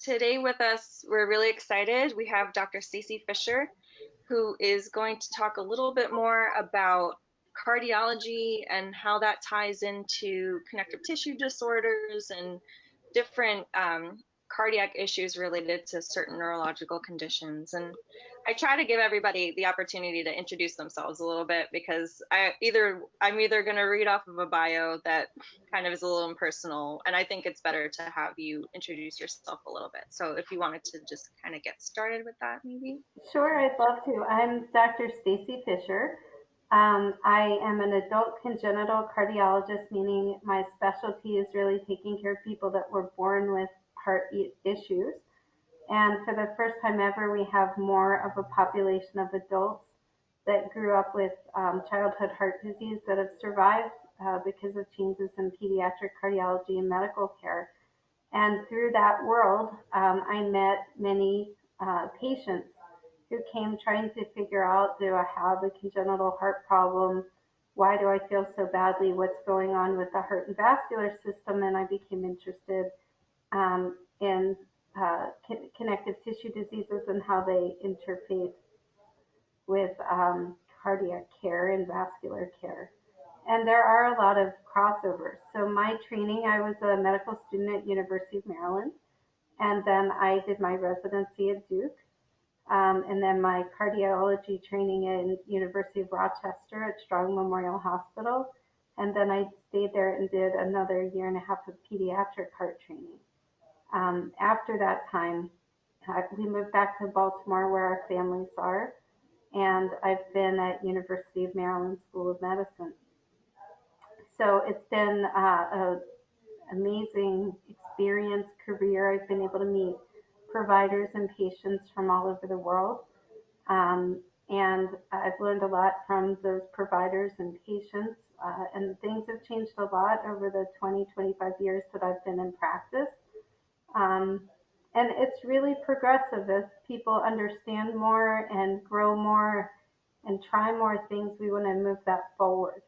today with us, we're really excited. We have Dr. Stacy Fisher, who is going to talk a little bit more about cardiology and how that ties into connective tissue disorders and different cardiac issues related to certain neurological conditions. And I try to give everybody the opportunity to introduce themselves a little bit because I'm either going to read off of a bio that kind of is a little impersonal, and I think it's better to have you introduce yourself a little bit. So if you wanted to just kind of get started with that, maybe. Sure, I'd love to. I'm Dr. Stacy Fisher. I am an adult congenital cardiologist, meaning my specialty is really taking care of people that were born with heart issues. And for the first time ever, we have more of a population of adults that grew up with childhood heart disease that have survived because of changes in pediatric cardiology and medical care. And through that world, I met many patients who came trying to figure out, do I have a congenital heart problem? Why do I feel so badly? What's going on with the heart and vascular system? And I became interested in connective tissue diseases and how they interface with cardiac care and vascular care. And there are a lot of crossovers. So my training, I was a medical student at University of Maryland, and then I did my residency at Duke, and then my cardiology training in University of Rochester at Strong Memorial Hospital, and then I stayed there and did another year and a half of pediatric heart training. After that time, we moved back to Baltimore where our families are, and I've been at University of Maryland School of Medicine. So it's been an amazing experience, career. I've been able to meet providers and patients from all over the world. And I've learned a lot from those providers and patients. And things have changed a lot over the 25 years that I've been in practice. And it's really progressive as people understand more and grow more and try more things. We want to move that forward.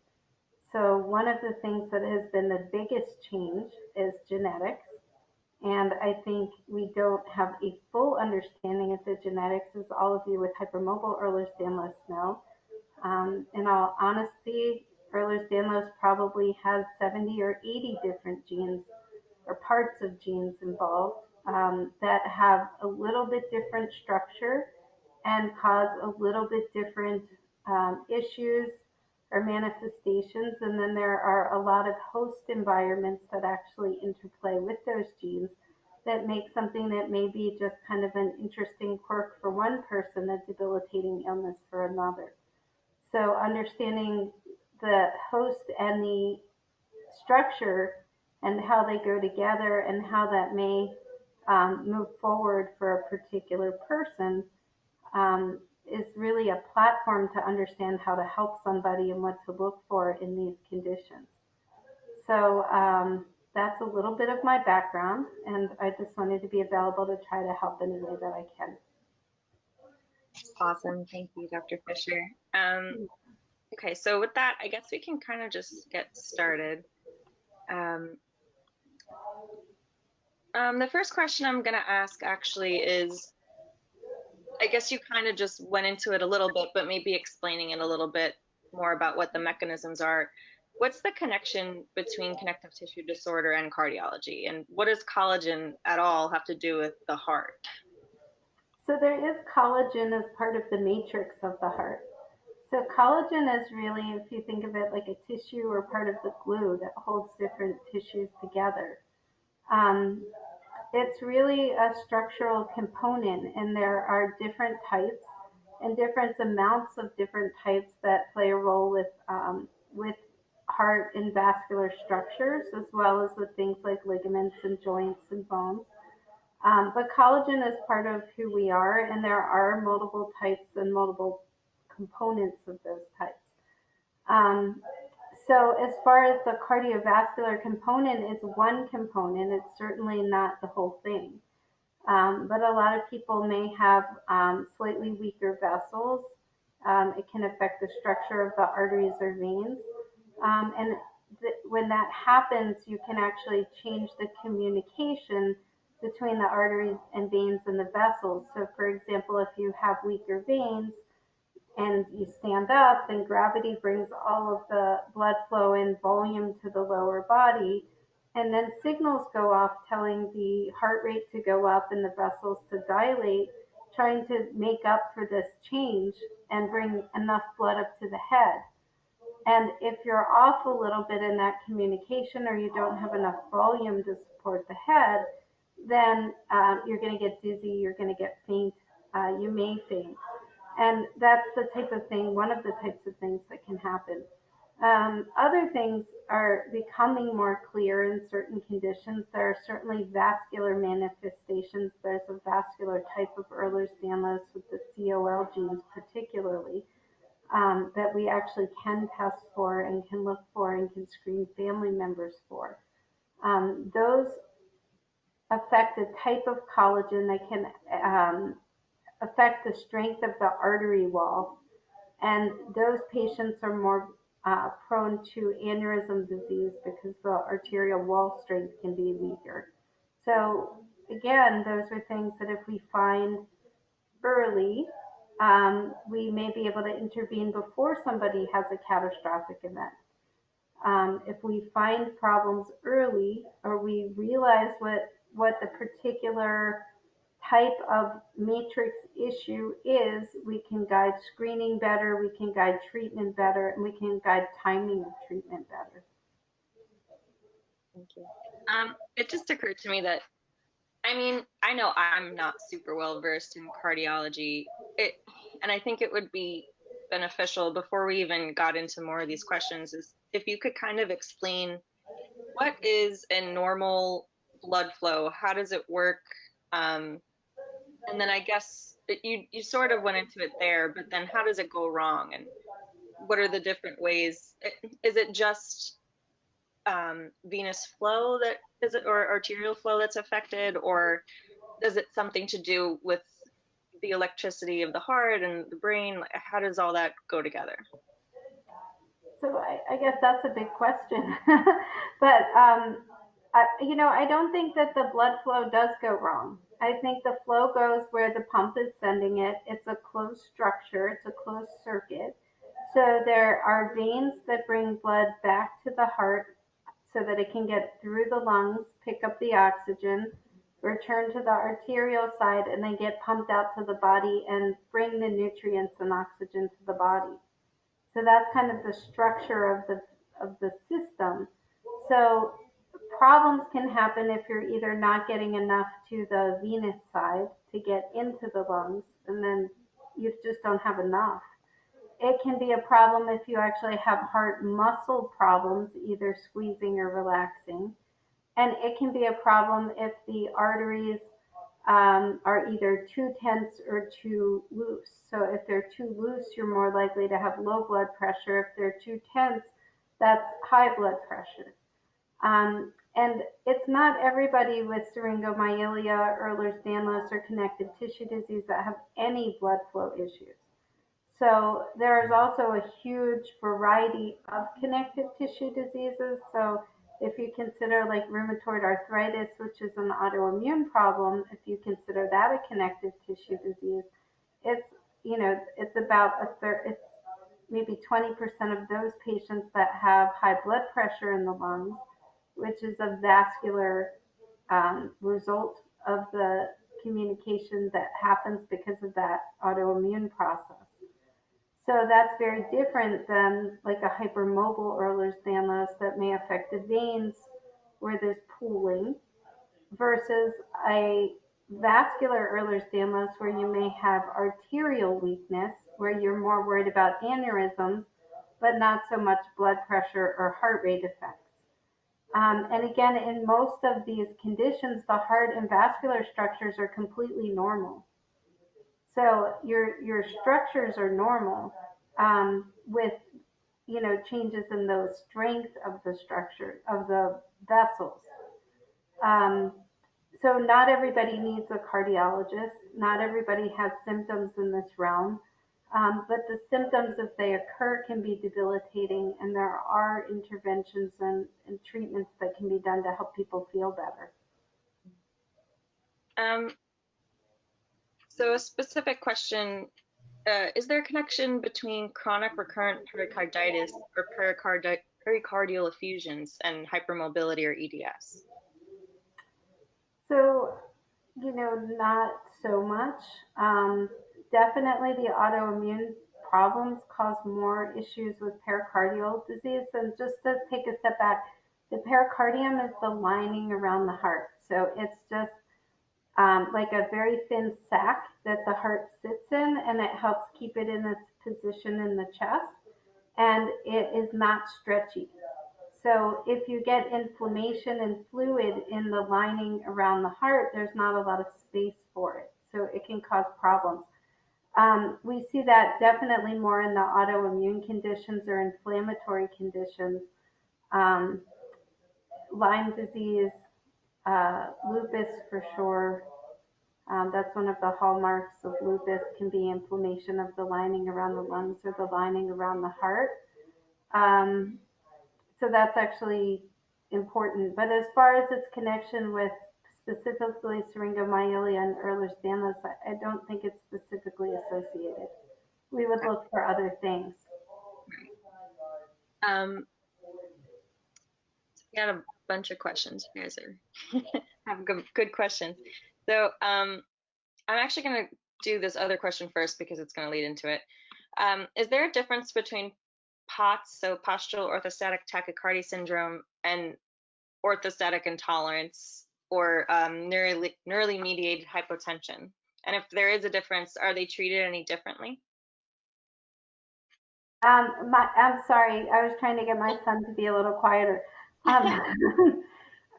So one of the things that has been the biggest change is genetics. And I think we don't have a full understanding of the genetics, as all of you with hypermobile ehlers-danlos know. In all honesty, ehlers-danlos probably has 70 or 80 different genes or parts of genes involved that have a little bit different structure and cause a little bit different issues or manifestations. And then there are a lot of host environments that actually interplay with those genes that make something that may be just kind of an interesting quirk for one person, a debilitating illness for another. So understanding the host and the structure and how they go together and how that may move forward for a particular person is really a platform to understand how to help somebody and what to look for in these conditions. So that's a little bit of my background, and I just wanted to be available to try to help in any way that I can. Awesome. Thank you, Dr. Fisher. Okay, so with that, I guess we can kind of just get started. The first question I'm going to ask actually is, I guess you kind of just went into it a little bit, but maybe explaining it a little bit more about what the mechanisms are. What's the connection between connective tissue disorder and cardiology? And what does collagen at all have to do with the heart? So there is collagen as part of the matrix of the heart. So collagen is really, if you think of it like a tissue or part of the glue that holds different tissues together. It's really a structural component, and there are different types and different amounts of different types that play a role with heart and vascular structures, as well as with things like ligaments and joints and bones. But collagen is part of who we are, and there are multiple types and multiple components of those types. So as far as the cardiovascular component, it's one component. It's certainly not the whole thing. But a lot of people may have slightly weaker vessels. It can affect the structure of the arteries or veins. And when that happens, you can actually change the communication between the arteries and veins and the vessels. So for example, if you have weaker veins and you stand up, then gravity brings all of the blood flow and volume to the lower body. And then signals go off telling the heart rate to go up and the vessels to dilate, trying to make up for this change and bring enough blood up to the head. And if you're off a little bit in that communication, or you don't have enough volume to support the head, then you're going to get dizzy, you're going to get faint, you may faint. And that's the type of thing, one of the types of things that can happen. Other things are becoming more clear in certain conditions. There are certainly vascular manifestations. There's a vascular type of Ehlers-Danlos with the COL genes particularly, that we actually can test for and can look for and can screen family members for. Those affect a type of collagen that can affect the strength of the artery wall. And those patients are more prone to aneurysm disease because the arterial wall strength can be weaker. So again, those are things that if we find early, we may be able to intervene before somebody has a catastrophic event. If we find problems early, or we realize what the particular type of matrix issue is, we can guide screening better, we can guide treatment better, and we can guide timing of treatment better. Thank you. It just occurred to me that, I mean, I know I'm not super well versed in cardiology, and I think it would be beneficial before we even got into more of these questions is if you could kind of explain what is a normal blood flow, how does it work, and then I guess you sort of went into it there, but then how does it go wrong, and what are the different ways? Is it just venous flow that is it, or arterial flow that's affected, or does it something to do with the electricity of the heart and the brain? How does all that go together? So I guess that's a big question, but I don't think that the blood flow does go wrong. I think the flow goes where the pump is sending it. It's a closed structure, it's a closed circuit. So there are veins that bring blood back to the heart so that it can get through the lungs, pick up the oxygen, return to the arterial side, and then get pumped out to the body and bring the nutrients and oxygen to the body. So that's kind of the structure of the system. So problems can happen if you're either not getting enough to the venous side to get into the lungs, and then you just don't have enough. It can be a problem if you actually have heart muscle problems, either squeezing or relaxing. And it can be a problem if the arteries are either too tense or too loose. So if they're too loose, you're more likely to have low blood pressure. If they're too tense, that's high blood pressure. And it's not everybody with Syringomyelia, Ehlers-Danlos, or connective tissue disease that have any blood flow issues. So there is also a huge variety of connective tissue diseases. So if you consider like rheumatoid arthritis, which is an autoimmune problem, if you consider that a connective tissue disease, it's about a third, it's maybe 20% of those patients that have high blood pressure in the lungs, which is a vascular result of the communication that happens because of that autoimmune process. So that's very different than like a hypermobile Ehlers-Danlos that may affect the veins where there's pooling, versus a vascular Ehlers-Danlos where you may have arterial weakness, where you're more worried about aneurysms, but not so much blood pressure or heart rate effects. And again, in most of these conditions, the heart and vascular structures are completely normal. So your structures are normal, with changes in the strength of the structure of the vessels. So not everybody needs a cardiologist. Not everybody has symptoms in this realm. But the symptoms, if they occur, can be debilitating, and there are interventions and treatments that can be done to help people feel better. Um, so a specific question, is there a connection between chronic recurrent pericarditis or pericardial effusions and hypermobility or EDS? So, not so much. Definitely the autoimmune problems cause more issues with pericardial disease. And just to take a step back, the pericardium is the lining around the heart. So it's just like a very thin sac that the heart sits in, and it helps keep it in its position in the chest. And it is not stretchy. So if you get inflammation and fluid in the lining around the heart, there's not a lot of space for it. So it can cause problems. We see that definitely more in the autoimmune conditions or inflammatory conditions. Um, Lyme disease, lupus for sure. That's one of the hallmarks of lupus can be inflammation of the lining around the lungs or the lining around the heart. Um, so that's actually important. But as far as its connection with specifically Syringomyelia and ehlers danlos, I don't think it's specifically associated. We would look for other things. Um, we got a bunch of questions. You guys are have good questions. So I'm actually going to do this other question first because it's going to lead into it. Is there a difference between POTS, so postural orthostatic tachycardia syndrome, and orthostatic intolerance, or neurally mediated hypotension? And if there is a difference, are they treated any differently? I'm sorry, I was trying to get my son to be a little quieter. Um,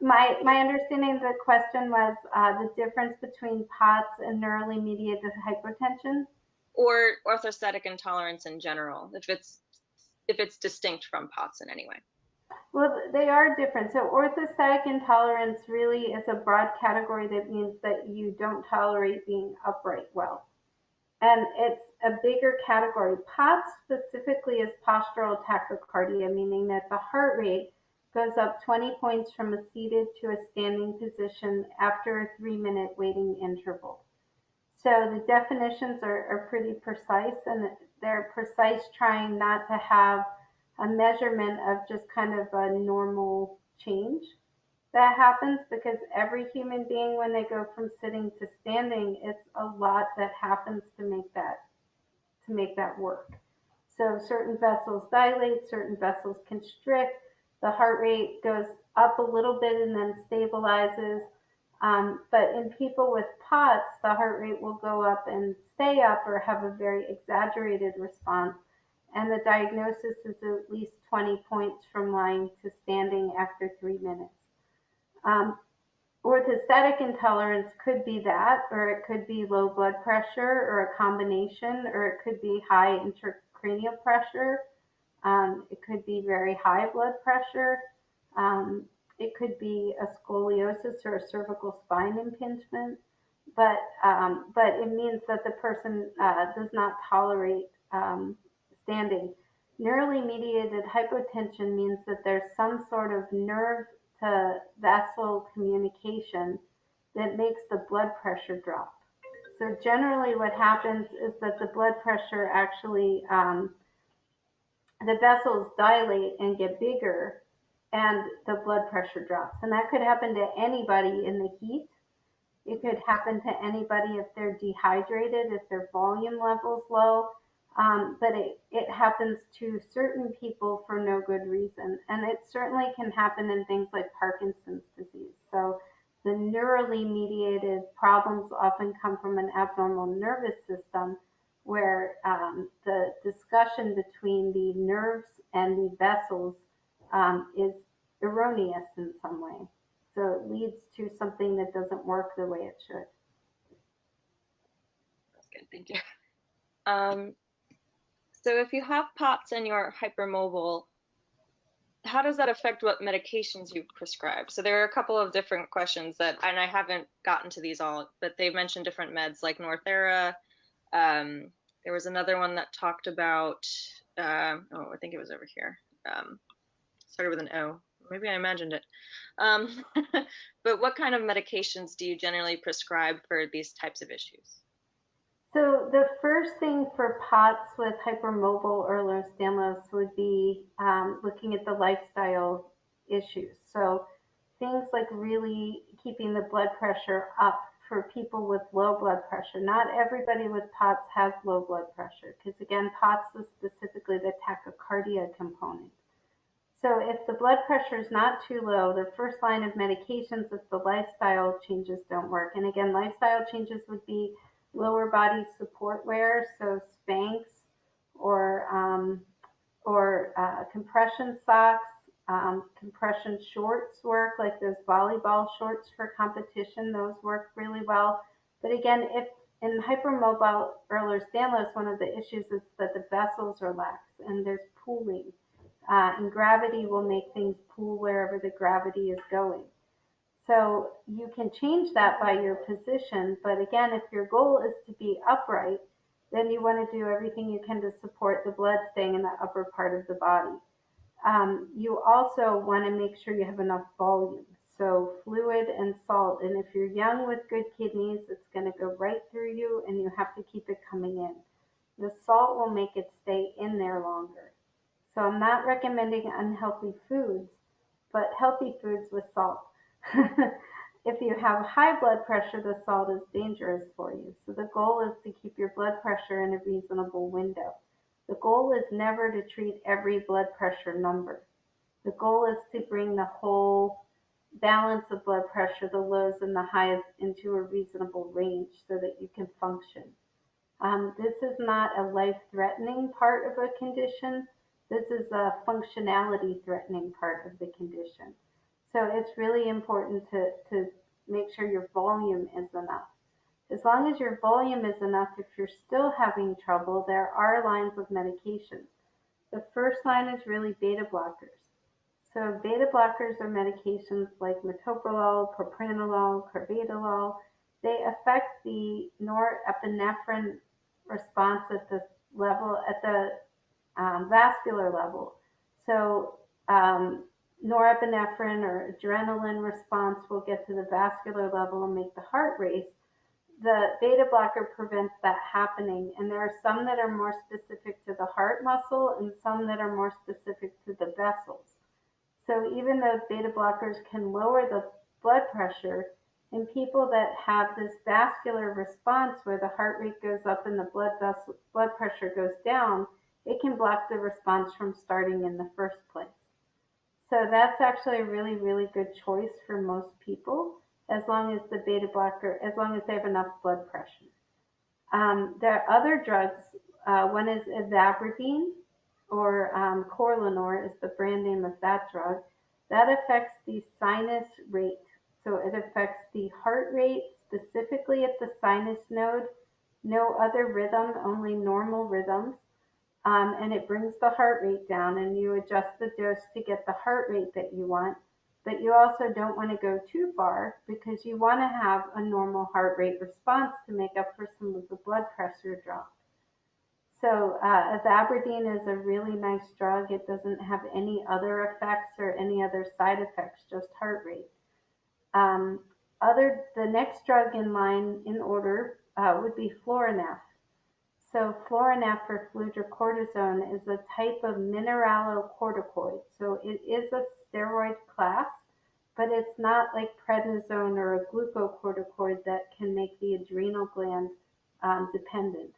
my understanding of the question was the difference between POTS and neurally mediated hypotension. Or orthostatic intolerance in general, if it's distinct from POTS in any way. Well, they are different. So orthostatic intolerance really is a broad category that means that you don't tolerate being upright well. And it's a bigger category. POTS specifically is postural tachycardia, meaning that the heart rate goes up 20 points from a seated to a standing position after a 3-minute waiting interval. So the definitions are pretty precise, and they're precise trying not to have a measurement of just kind of a normal change that happens, because every human being, when they go from sitting to standing, it's a lot that happens to make that work. So certain vessels dilate, certain vessels constrict, the heart rate goes up a little bit and then stabilizes. But in people with POTS, the heart rate will go up and stay up or have a very exaggerated response. And the diagnosis is at least 20 points from lying to standing after 3 minutes. Orthostatic intolerance could be that, or it could be low blood pressure, or a combination, or it could be high intracranial pressure. It could be very high blood pressure. It could be a scoliosis or a cervical spine impingement, but it means that the person does not tolerate standing. Neurally mediated hypotension means that there's some sort of nerve to vessel communication that makes the blood pressure drop. So generally what happens is that the blood pressure actually, the vessels dilate and get bigger, and the blood pressure drops. And that could happen to anybody in the heat. It could happen to anybody if they're dehydrated, if their volume level's low. But it happens to certain people for no good reason. And it certainly can happen in things like Parkinson's disease. So the neurally mediated problems often come from an abnormal nervous system where the discussion between the nerves and the vessels is erroneous in some way. So it leads to something that doesn't work the way it should. That's good, thank you. So if you have POTS and you're hypermobile, how does that affect what medications you prescribe? So there are a couple of different questions that, and I haven't gotten to these all, but they've mentioned different meds like Northera. There was another one that talked about, I think it was over here. Started with an O. Maybe I imagined it. Um, but what kind of medications do you generally prescribe for these types of issues? So the first thing for POTS with hypermobile or Ehlers-Danlos would be looking at the lifestyle issues. So things like really keeping the blood pressure up for people with low blood pressure. Not everybody with POTS has low blood pressure because again, POTS is specifically the tachycardia component. So if the blood pressure is not too low, the first line of medications if the lifestyle changes don't work. And again, lifestyle changes would be lower body support wear, so Spanx or compression socks, compression shorts work, like those volleyball shorts for competition. Those work really well. But again, if in hypermobile Ehlers-Danlos, one of the issues is that the vessels are lax and there's pooling. And gravity will make things pool wherever the gravity is going. So you can change that by your position, but again, if your goal is to be upright, then you want to do everything you can to support the blood staying in the upper part of the body. You also want to make sure you have enough volume, so fluid and salt. And if you're young with good kidneys, it's going to go right through you and you have to keep it coming in. The salt will make it stay in there longer. So I'm not recommending unhealthy foods, but healthy foods with salt. If you have high blood pressure, the salt is dangerous for you. So the goal is to keep your blood pressure in a reasonable window. The goal is never to treat every blood pressure number. The goal is to bring the whole balance of blood pressure, the lows and the highs, into a reasonable range so that you can function. This is not a life-threatening part of a condition. This is a functionality-threatening part of the condition. So it's really important to make sure your volume is enough. As long as your volume is enough, if you're still having trouble, there are lines of medication. The first line is really beta blockers. So beta blockers are medications like metoprolol, propranolol, carvedilol. They affect the norepinephrine response at the level, at the vascular level. So norepinephrine or adrenaline response will get to the vascular level and make the heart race. The beta blocker prevents that happening, and there are some that are more specific to the heart muscle and some that are more specific to the vessels. So even though beta blockers can lower the blood pressure, in people that have this vascular response where the heart rate goes up and the blood pressure goes down, it can block the response from starting in the first place. So that's actually a really, really good choice for most people, as long as the beta blocker, as long as they have enough blood pressure. There are other drugs. One is ivabradine, or Corlinor is the brand name of that drug. That affects the sinus rate. So it affects the heart rate specifically at the sinus node, no other rhythm, only normal rhythms. And it brings the heart rate down, and you adjust the dose to get the heart rate that you want. But you also don't want to go too far because you want to have a normal heart rate response to make up for some of the blood pressure drop. So ivabradine is a really nice drug. It doesn't have any other effects or any other side effects, just heart rate. The next drug in line in order would be Florinef. So Florinef or fludrocortisone is a type of mineralocorticoid. So it is a steroid class, but it's not like prednisone or a glucocorticoid that can make the adrenal gland dependent.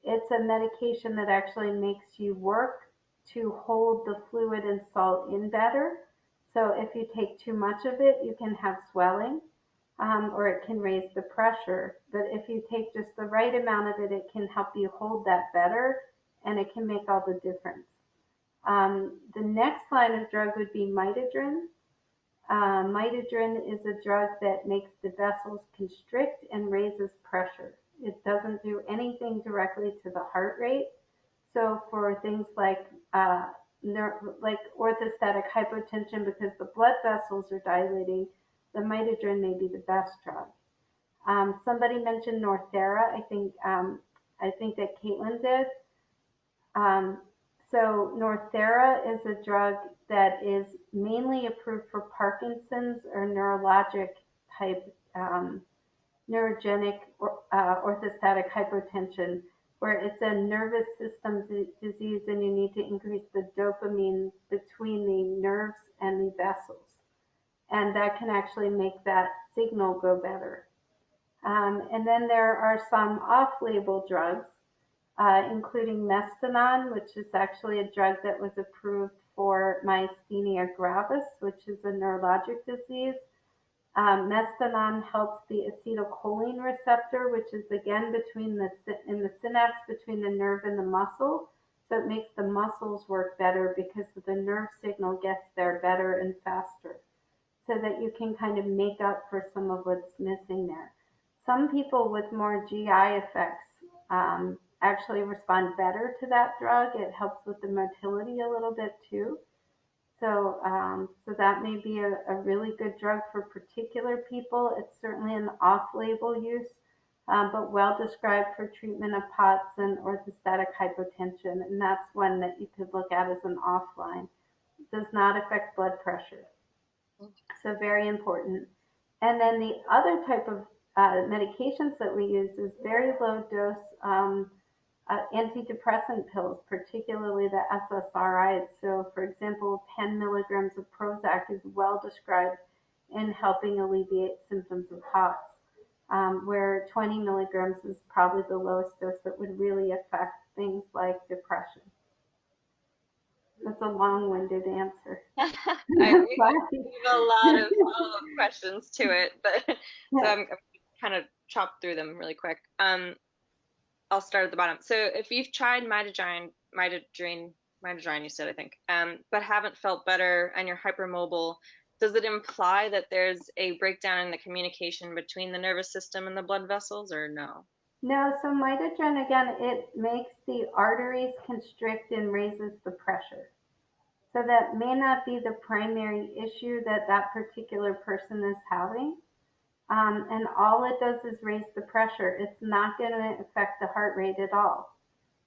It's a medication that actually makes you work to hold the fluid and salt in better. So if you take too much of it, you can have swelling, or it can raise the pressure. But if you take just the right amount of it, it can help you hold that better, and it can make all the difference. The next line of drug would be mitogen. Mitogen is a drug that makes the vessels constrict and raises pressure. It doesn't do anything directly to the heart rate. So for things like orthostatic hypotension, because the blood vessels are dilating, the mitogen may be the best drug. Somebody mentioned Northera. I think that Caitlin did. So Northera is a drug that is mainly approved for Parkinson's or neurologic type neurogenic orthostatic hypotension, where it's a nervous system disease and you need to increase the dopamine between the nerves and the vessels. And that can actually make that signal go better. And then there are some off-label drugs, including Mestinon, which is actually a drug that was approved for myasthenia gravis, which is a neurologic disease. Mestinon helps the acetylcholine receptor, which is again in the synapse between the nerve and the muscle. So it makes the muscles work better because the nerve signal gets there better and faster, so that you can kind of make up for some of what's missing there. Some people with more GI effects actually respond better to that drug. It helps with the motility a little bit too. So that may be a really good drug for particular people. It's certainly an off-label use, but well described for treatment of POTS and orthostatic hypotension, and that's one that you could look at as an offline. It does not affect blood pressure, so very important. And then the other type of medications that we use is very low dose antidepressant pills, particularly the SSRIs. So, for example, 10 milligrams of Prozac is well described in helping alleviate symptoms of POTS, where 20 milligrams is probably the lowest dose that would really affect things like depression. That's a long-winded answer. I have a lot of follow-up questions to it, but so I'm kind of chop through them really quick. I'll start at the bottom. So if you've tried mitogen, you said, I think, but haven't felt better and you're hypermobile, does it imply that there's a breakdown in the communication between the nervous system and the blood vessels, or no? No, so mitogen, again, it makes the arteries constrict and raises the pressure. So that may not be the primary issue that that particular person is having. And all it does is raise the pressure. It's not going to affect the heart rate at all.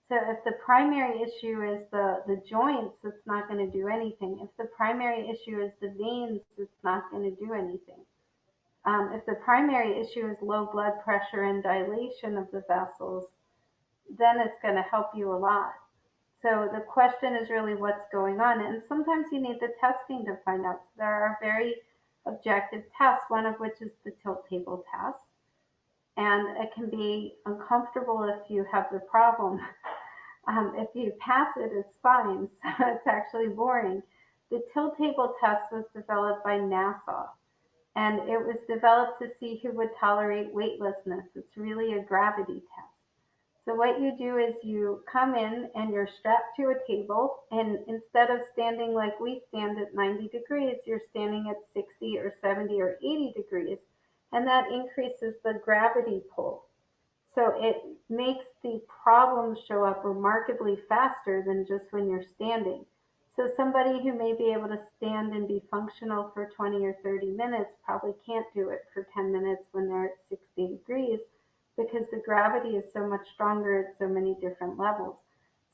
So if the primary issue is the joints, it's not going to do anything. If the primary issue is the veins, it's not going to do anything. If the primary issue is low blood pressure and dilation of the vessels, then it's going to help you a lot. So the question is really what's going on. And sometimes you need the testing to find out. So there are very objective tests, one of which is the tilt table test. And it can be uncomfortable if you have the problem. If you pass it, it's fine. So it's actually boring. The tilt table test was developed by NASA. And it was developed to see who would tolerate weightlessness. It's really a gravity test. So what you do is you come in and you're strapped to a table, and instead of standing like we stand at 90 degrees, you're standing at 60 or 70 or 80 degrees, and that increases the gravity pull. So it makes the problems show up remarkably faster than just when you're standing. So somebody who may be able to stand and be functional for 20 or 30 minutes probably can't do it for 10 minutes when they're at 60 degrees, because the gravity is so much stronger at so many different levels.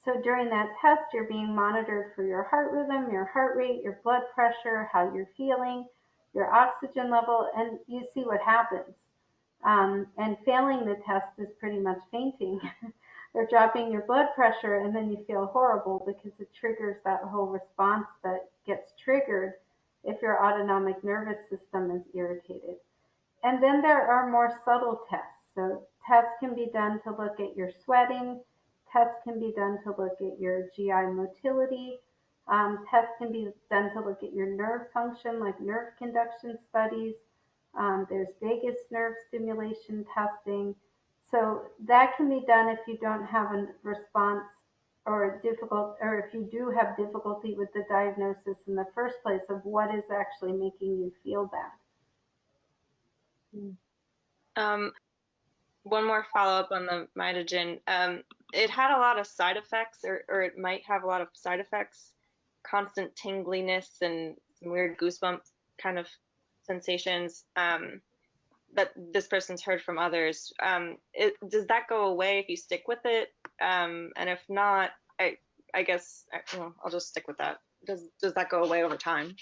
So during that test, you're being monitored for your heart rhythm, your heart rate, your blood pressure, how you're feeling, your oxygen level, and you see what happens. And failing the test is pretty much fainting. Or dropping your blood pressure, and then you feel horrible because it triggers that whole response that gets triggered if your autonomic nervous system is irritated. And then there are more subtle tests. So tests can be done to look at your sweating. Tests can be done to look at your GI motility. Tests can be done to look at your nerve function, like nerve conduction studies. There's vagus nerve stimulation testing. So that can be done if you don't have a response or if you do have difficulty with the diagnosis in the first place of what is actually making you feel bad. One more follow-up on the mitogen. It had a lot of side effects, or it might have a lot of side effects, constant tingliness and some weird goosebump kind of sensations that this person's heard from others. Does that go away if you stick with it? And if not, I guess well, I'll just stick with that. Does that go away over time?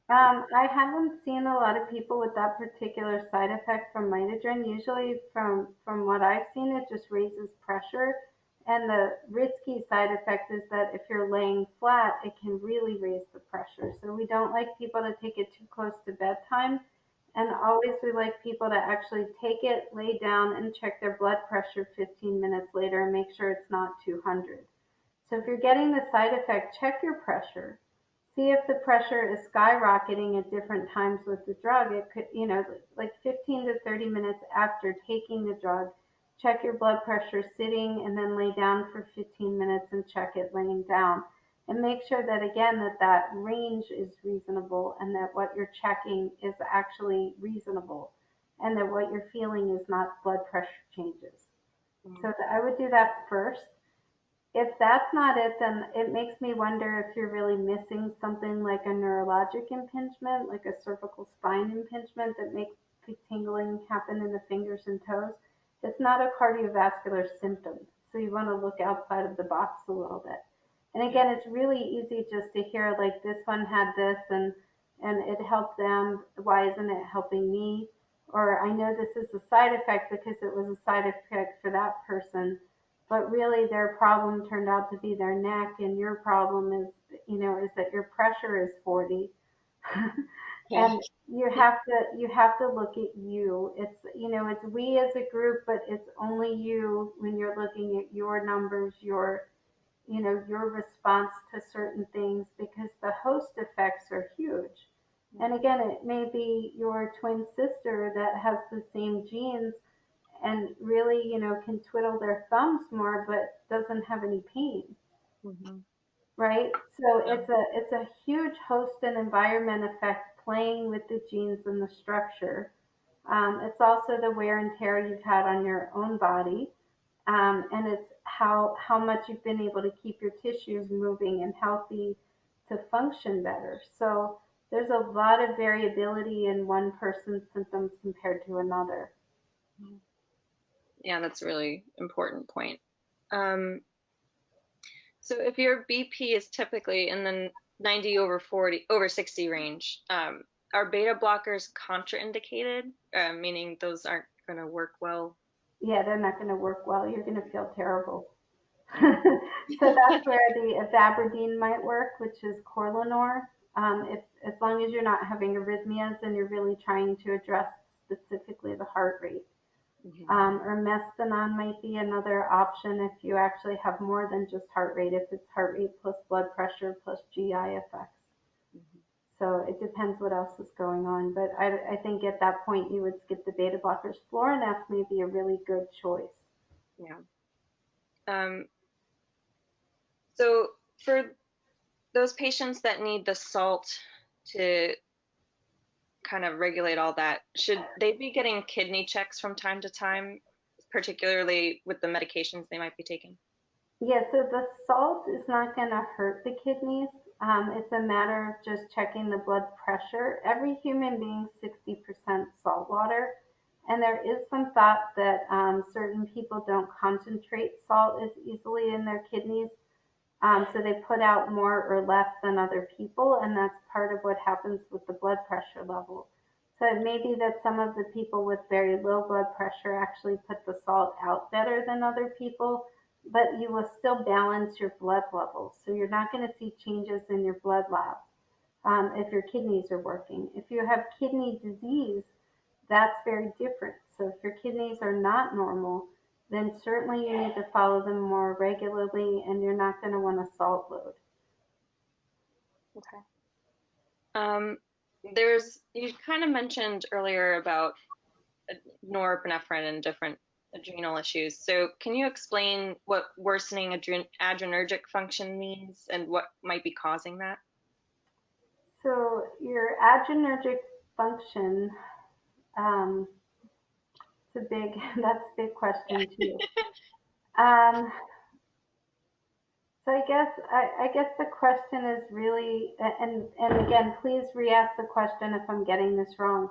I haven't seen a lot of people with that particular side effect from mitogen. Usually, from what I've seen, it just raises pressure. And the risky side effect is that if you're laying flat, it can really raise the pressure. So we don't like people to take it too close to bedtime. And always we like people to actually take it, lay down, and check their blood pressure 15 minutes later and make sure it's not 200. So if you're getting the side effect, check your pressure. See if the pressure is skyrocketing at different times with the drug. It could, like 15 to 30 minutes after taking the drug, check your blood pressure sitting and then lay down for 15 minutes and check it laying down. And make sure that again that range is reasonable and that what you're checking is actually reasonable and that what you're feeling is not blood pressure changes. So I would do that first. If that's not it, then it makes me wonder if you're really missing something like a neurologic impingement, like a cervical spine impingement that makes the tingling happen in the fingers and toes. It's not a cardiovascular symptom, so you want to look outside of the box a little bit. And again, it's really easy just to hear like this one had this and it helped them. Why isn't it helping me? Or I know this is a side effect because it was a side effect for that person, but really their problem turned out to be their neck, and your problem is, is that your pressure is 40. And you have to look at you. It's we as a group, but it's only you when you're looking at your numbers, your response to certain things, because the host effects are huge. And again, it may be your twin sister that has the same genes and really, can twiddle their thumbs more, but doesn't have any pain, Mm-hmm. right? So it's a huge host and environment effect playing with the genes and the structure. It's also the wear and tear you've had on your own body, and it's how much you've been able to keep your tissues moving and healthy to function better. So there's a lot of variability in one person's symptoms compared to another. Yeah, that's a really important point. Um, so if your BP is typically in the 90 over 40 over 60 range, are beta blockers contraindicated, meaning those aren't going to work well? Yeah, they're not going to work well. You're going to feel terrible. Yeah. So that's where the ivabradine might work, which is Corlinor. If as long as you're not having arrhythmias and you're really trying to address specifically the heart rate. Mhm. Or mestinon might be another option if you actually have more than just heart rate, if it's heart rate plus blood pressure plus GI effects. Mhm. So it depends what else is going on. But I think at that point you would skip the beta blockers. Florinef may be a really good choice. Yeah. Um, so for those patients that need the salt to kind of regulate all that, should they be getting kidney checks from time to time, particularly with the medications they might be taking? Yeah, so the salt is not going to hurt the kidneys. It's a matter of just checking the blood pressure. Every human being 60% salt water, and there is some thought that certain people don't concentrate salt as easily in their kidneys, so they put out more or less than other people, and that's part of what happens with the blood pressure level. So it may be that some of the people with very low blood pressure actually put the salt out better than other people, but you will still balance your blood levels. So you're not going to see changes in your blood labs if your kidneys are working. If you have kidney disease, that's very different. So if your kidneys are not normal, then certainly you need to follow them more regularly and you're not going to want a salt load. Okay. There's you kind of mentioned earlier about norepinephrine and different adrenal issues. So can you explain what worsening adrenergic function means and what might be causing that? So your adrenergic function, um, it's a big, that's a big question too. Um, so I guess the question is really, and again, please re-ask the question if I'm getting this wrong.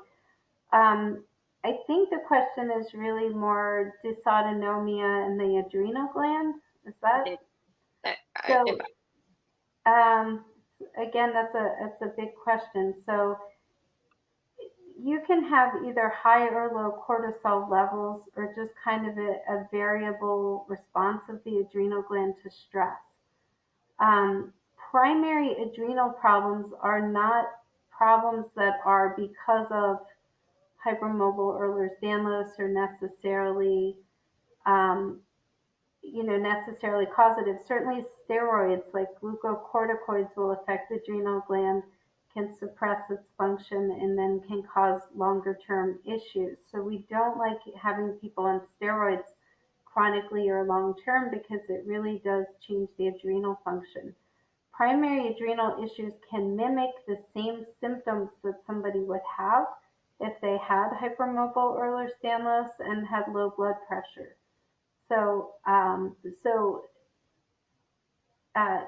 Um, I think the question is really more dysautonomia in the adrenal gland. Is that? It, So um, again, that's a big question. So you can have either high or low cortisol levels or just kind of a variable response of the adrenal gland to stress. Um, Primary adrenal problems are not problems that are because of hypermobile Ehlers-Danlos or necessarily um, necessarily causative. Certainly steroids like glucocorticoids will affect the adrenal gland, can suppress its function, and then can cause longer term issues. So we don't like having people on steroids chronically or long term because it really does change the adrenal function. Primary adrenal issues can mimic the same symptoms that somebody would have if they had hypermobile Ehlers-Danlos and had low blood pressure. So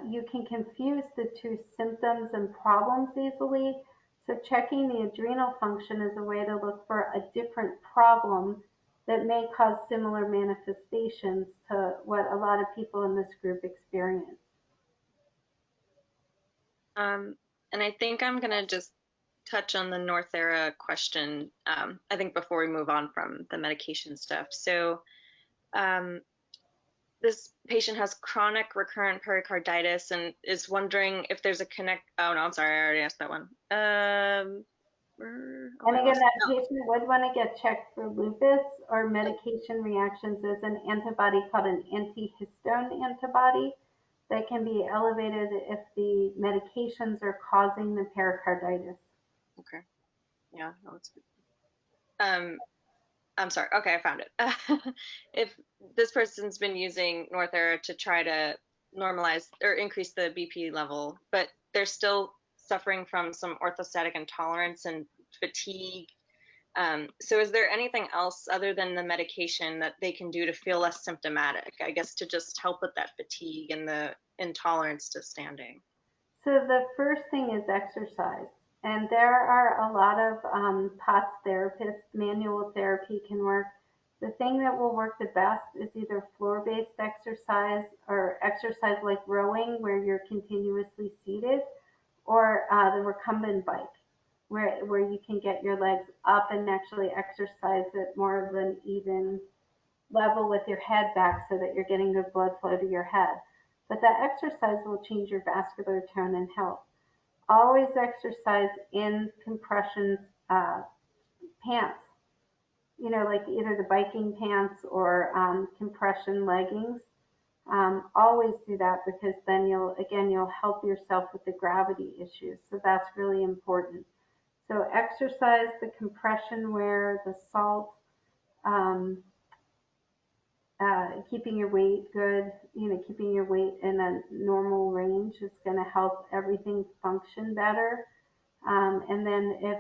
you can confuse the two symptoms and problems easily. So checking the adrenal function is a way to look for a different problem that may cause similar manifestations to what a lot of people in this group experience. And I think I'm going to just touch on the Northera question, I think before we move on from the medication stuff. So this patient has chronic recurrent pericarditis and is wondering if there's a oh no, I'm sorry, I already asked that one. And again, that patient would want to get checked for lupus or medication reactions. There's an antibody called an antihistone antibody that can be elevated if the medications are causing the pericarditis. Okay. Yeah, no, that's good. I'm sorry. Okay, I found it. If this person's been using Northera to try to normalize or increase the BP level, but they're still suffering from some orthostatic intolerance and fatigue. So is there anything else other than the medication that they can do to feel less symptomatic, I guess, to just help with that fatigue and the intolerance to standing? So the first thing is exercise. And there are a lot of POTS therapists. Manual therapy can work. The thing that will work the best is either floor-based exercise or exercise like rowing where you're continuously seated, or the recumbent bike where you can get your legs up and actually exercise at more of an even level with your head back so that you're getting good blood flow to your head. But that exercise will change your vascular tone and health. Always exercise in compression pants, like either the biking pants or compression leggings. Always do that because then you'll help yourself with the gravity issues. So that's really important. So exercise, the compression wear, the salt, um, keeping your weight good, keeping your weight in a normal range is going to help everything function better. And then if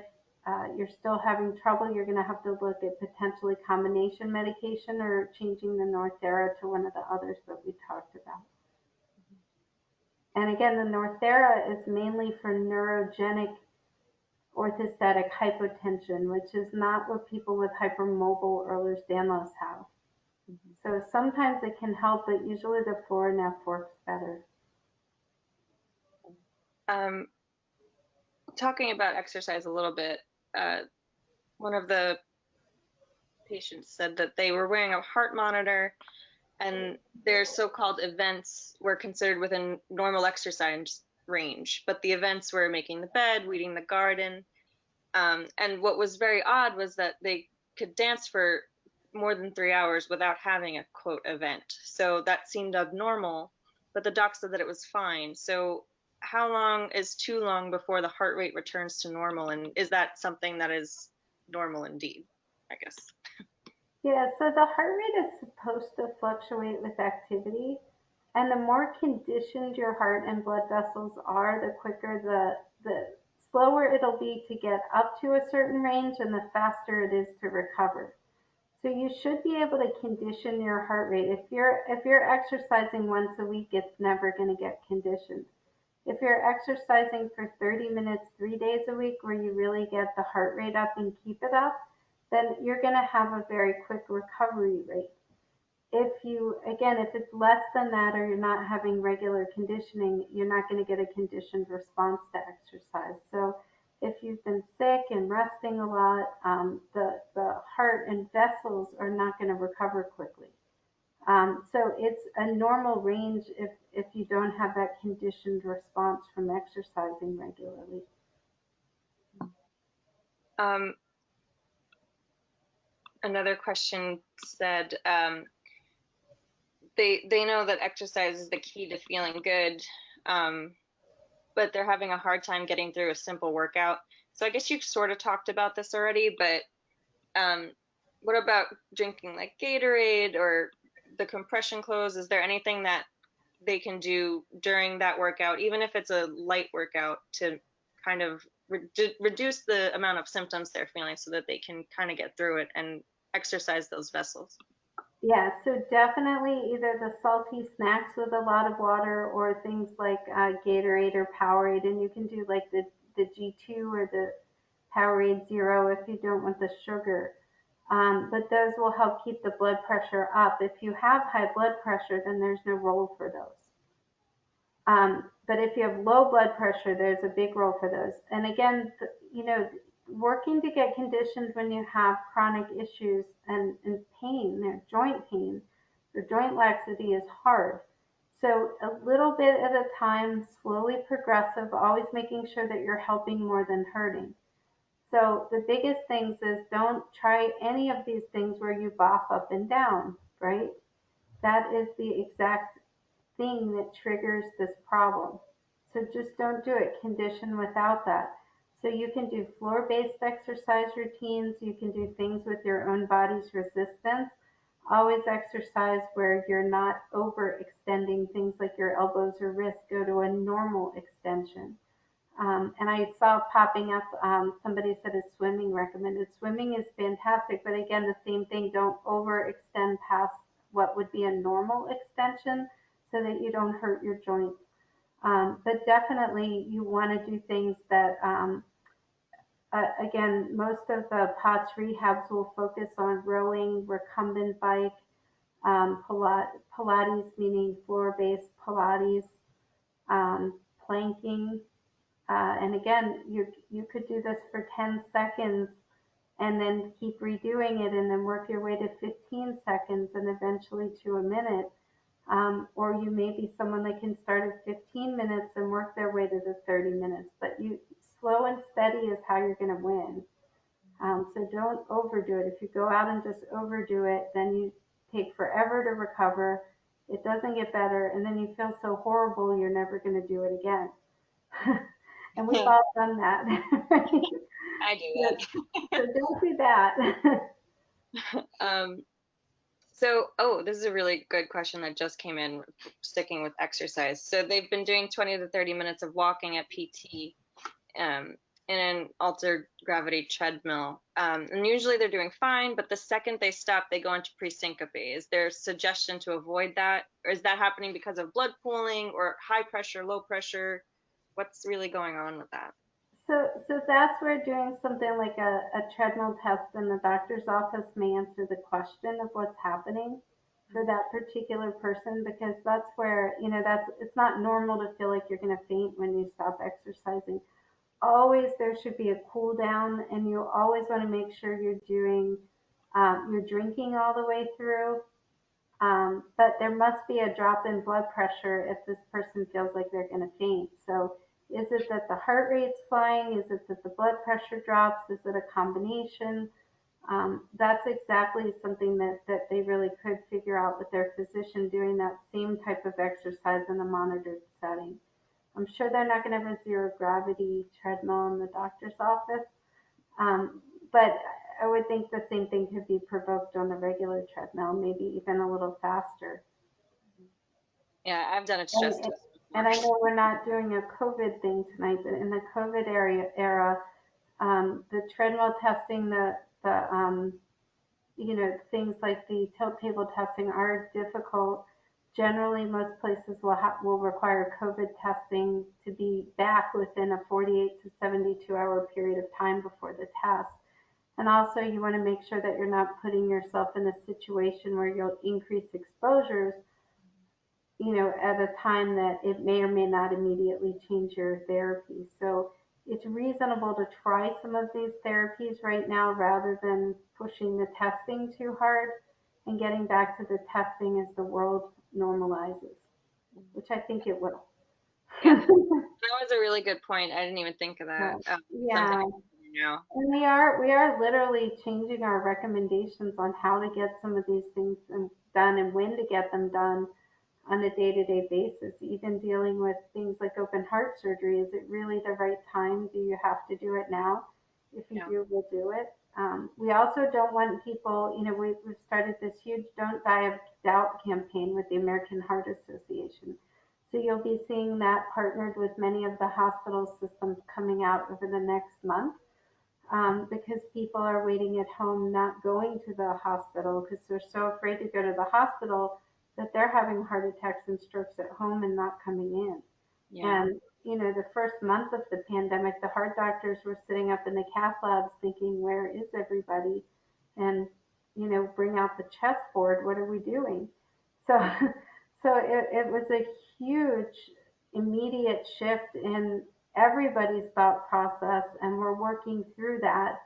you're still having trouble, you're going to have to look at potentially combination medication or changing the Northera to one of the others that we talked about. And again, the Northera is mainly for neurogenic orthostatic hypotension, which is not what people with hypermobile Ehlers-Danlos have. So sometimes it can help, but usually the Florinef works better. Talking about exercise a little bit, one of the patients said that they were wearing a heart monitor and their so-called events were considered within normal exercise range, but the events were making the bed, weeding the garden. And what was very odd was that they could dance for more than 3 hours without having a quote event. So that seemed abnormal, but the doc said that it was fine. So how long is too long before the heart rate returns to normal? And is that something that is normal indeed, I guess? Yeah, so the heart rate is supposed to fluctuate with activity. And the more conditioned your heart and blood vessels are, the quicker the slower it'll be to get up to a certain range and the faster it is to recover. So you should be able to condition your heart rate. If you're exercising once a week, it's never going to get conditioned. If you're exercising for 30 minutes 3 days a week where you really get the heart rate up and keep it up, then you're going to have a very quick recovery rate. if it's less than that or you're not having regular conditioning, you're not going to get a conditioned response to exercise. So if you've been sick and resting a lot, the heart and vessels are not going to recover quickly. So it's a normal range if you don't have that conditioned response from exercising regularly. Another question said they know that exercise is the key to feeling good, but they're having a hard time getting through a simple workout. So I guess you sort of talked about this already, but what about drinking like Gatorade or the compression clothes? Is there anything that they can do during that workout, even if it's a light workout, to kind of reduce the amount of symptoms they're feeling so that they can kind of get through it and exercise those vessels? Yeah, so definitely either the salty snacks with a lot of water or things like Gatorade or Powerade, and you can do like the G2 or the Powerade Zero if you don't want the sugar. But those will help keep the blood pressure up. If you have high blood pressure, then there's no role for those. But if you have low blood pressure, there's a big role for those. And again, working to get conditioned when you have chronic issues and pain, joint pain or joint laxity is hard. So a little bit at a time, slowly progressive, always making sure that you're helping more than hurting. So the biggest things is don't try any of these things where you bop up and down, right? That is the exact thing that triggers this problem. So just don't do it. Condition without that. So you can do floor-based exercise routines. You can do things with your own body's resistance. Always exercise where you're not overextending things like your elbows or wrists. Go to a normal extension. And I saw popping up, somebody said is swimming recommended. Swimming is fantastic, but again, the same thing, don't overextend past what would be a normal extension so that you don't hurt your joints. But definitely you want to do things that, again, most of the POTS rehabs will focus on rowing, recumbent bike, Pilates, meaning floor-based Pilates, planking. And again, you could do this for 10 seconds and then keep redoing it and then work your way to 15 seconds and eventually to a minute. Or you may be someone that can start at 15 minutes and work their way to the 30 minutes. But slow and steady is how you're going to win. So don't overdo it. If you go out and just overdo it, then you take forever to recover. It doesn't get better, and then you feel so horrible you're never going to do it again. And we've all done that. I do that. So don't do that. This is a really good question that just came in, sticking with exercise. So they've been doing 20 to 30 minutes of walking at PT in an altered gravity treadmill. And usually they're doing fine, but the second they stop, they go into pre-syncope. Is there a suggestion to avoid that? Or is that happening because of blood pooling or high pressure, low pressure? What's really going on with that? So that's where doing something like a treadmill test in the doctor's office may answer the question of what's happening for that particular person, because that's where, it's not normal to feel like you're going to faint when you stop exercising. Always there should be a cool down, and you always want to make sure you're drinking all the way through. But there must be a drop in blood pressure if this person feels like they're going to faint. So is it that the heart rate's flying? Is it that the blood pressure drops? Is it a combination? That's exactly something that they really could figure out with their physician doing that same type of exercise in a monitored setting. I'm sure they're not going to have a zero gravity treadmill in the doctor's office, but I would think the same thing could be provoked on the regular treadmill, maybe even a little faster. Yeah, I've done a stress test. And I know we're not doing a COVID thing tonight, but in the COVID era, the treadmill testing, things like the tilt table testing are difficult. Generally, most places will require COVID testing to be back within a 48 to 72 hour period of time before the test. And also you want to make sure that you're not putting yourself in a situation where you'll increase exposures, at a time that it may or may not immediately change your therapy. So it's reasonable to try some of these therapies right now rather than pushing the testing too hard and getting back to the testing as the world normalizes, which I think it will. Yeah, that was a really good point. I didn't even think of that. Something Yeah, now. and we are literally changing our recommendations on how to get some of these things done and when to get them done on a day-to-day basis, even dealing with things like open heart surgery. Is it really the right time? Do you have to do it now? If you Yeah. do, we'll do it. We also don't want people, we've started this huge Don't Die of Doubt campaign with the American Heart Association. So you'll be seeing that partnered with many of the hospital systems coming out over the next month, because people are waiting at home, not going to the hospital because they're so afraid to go to the hospital that they're having heart attacks and strokes at home and not coming in. Yeah. And, the first month of the pandemic, the heart doctors were sitting up in the cath labs thinking, where is everybody? And, bring out the chessboard. What are we doing? So, so it was a huge immediate shift in everybody's thought process, and we're working through that.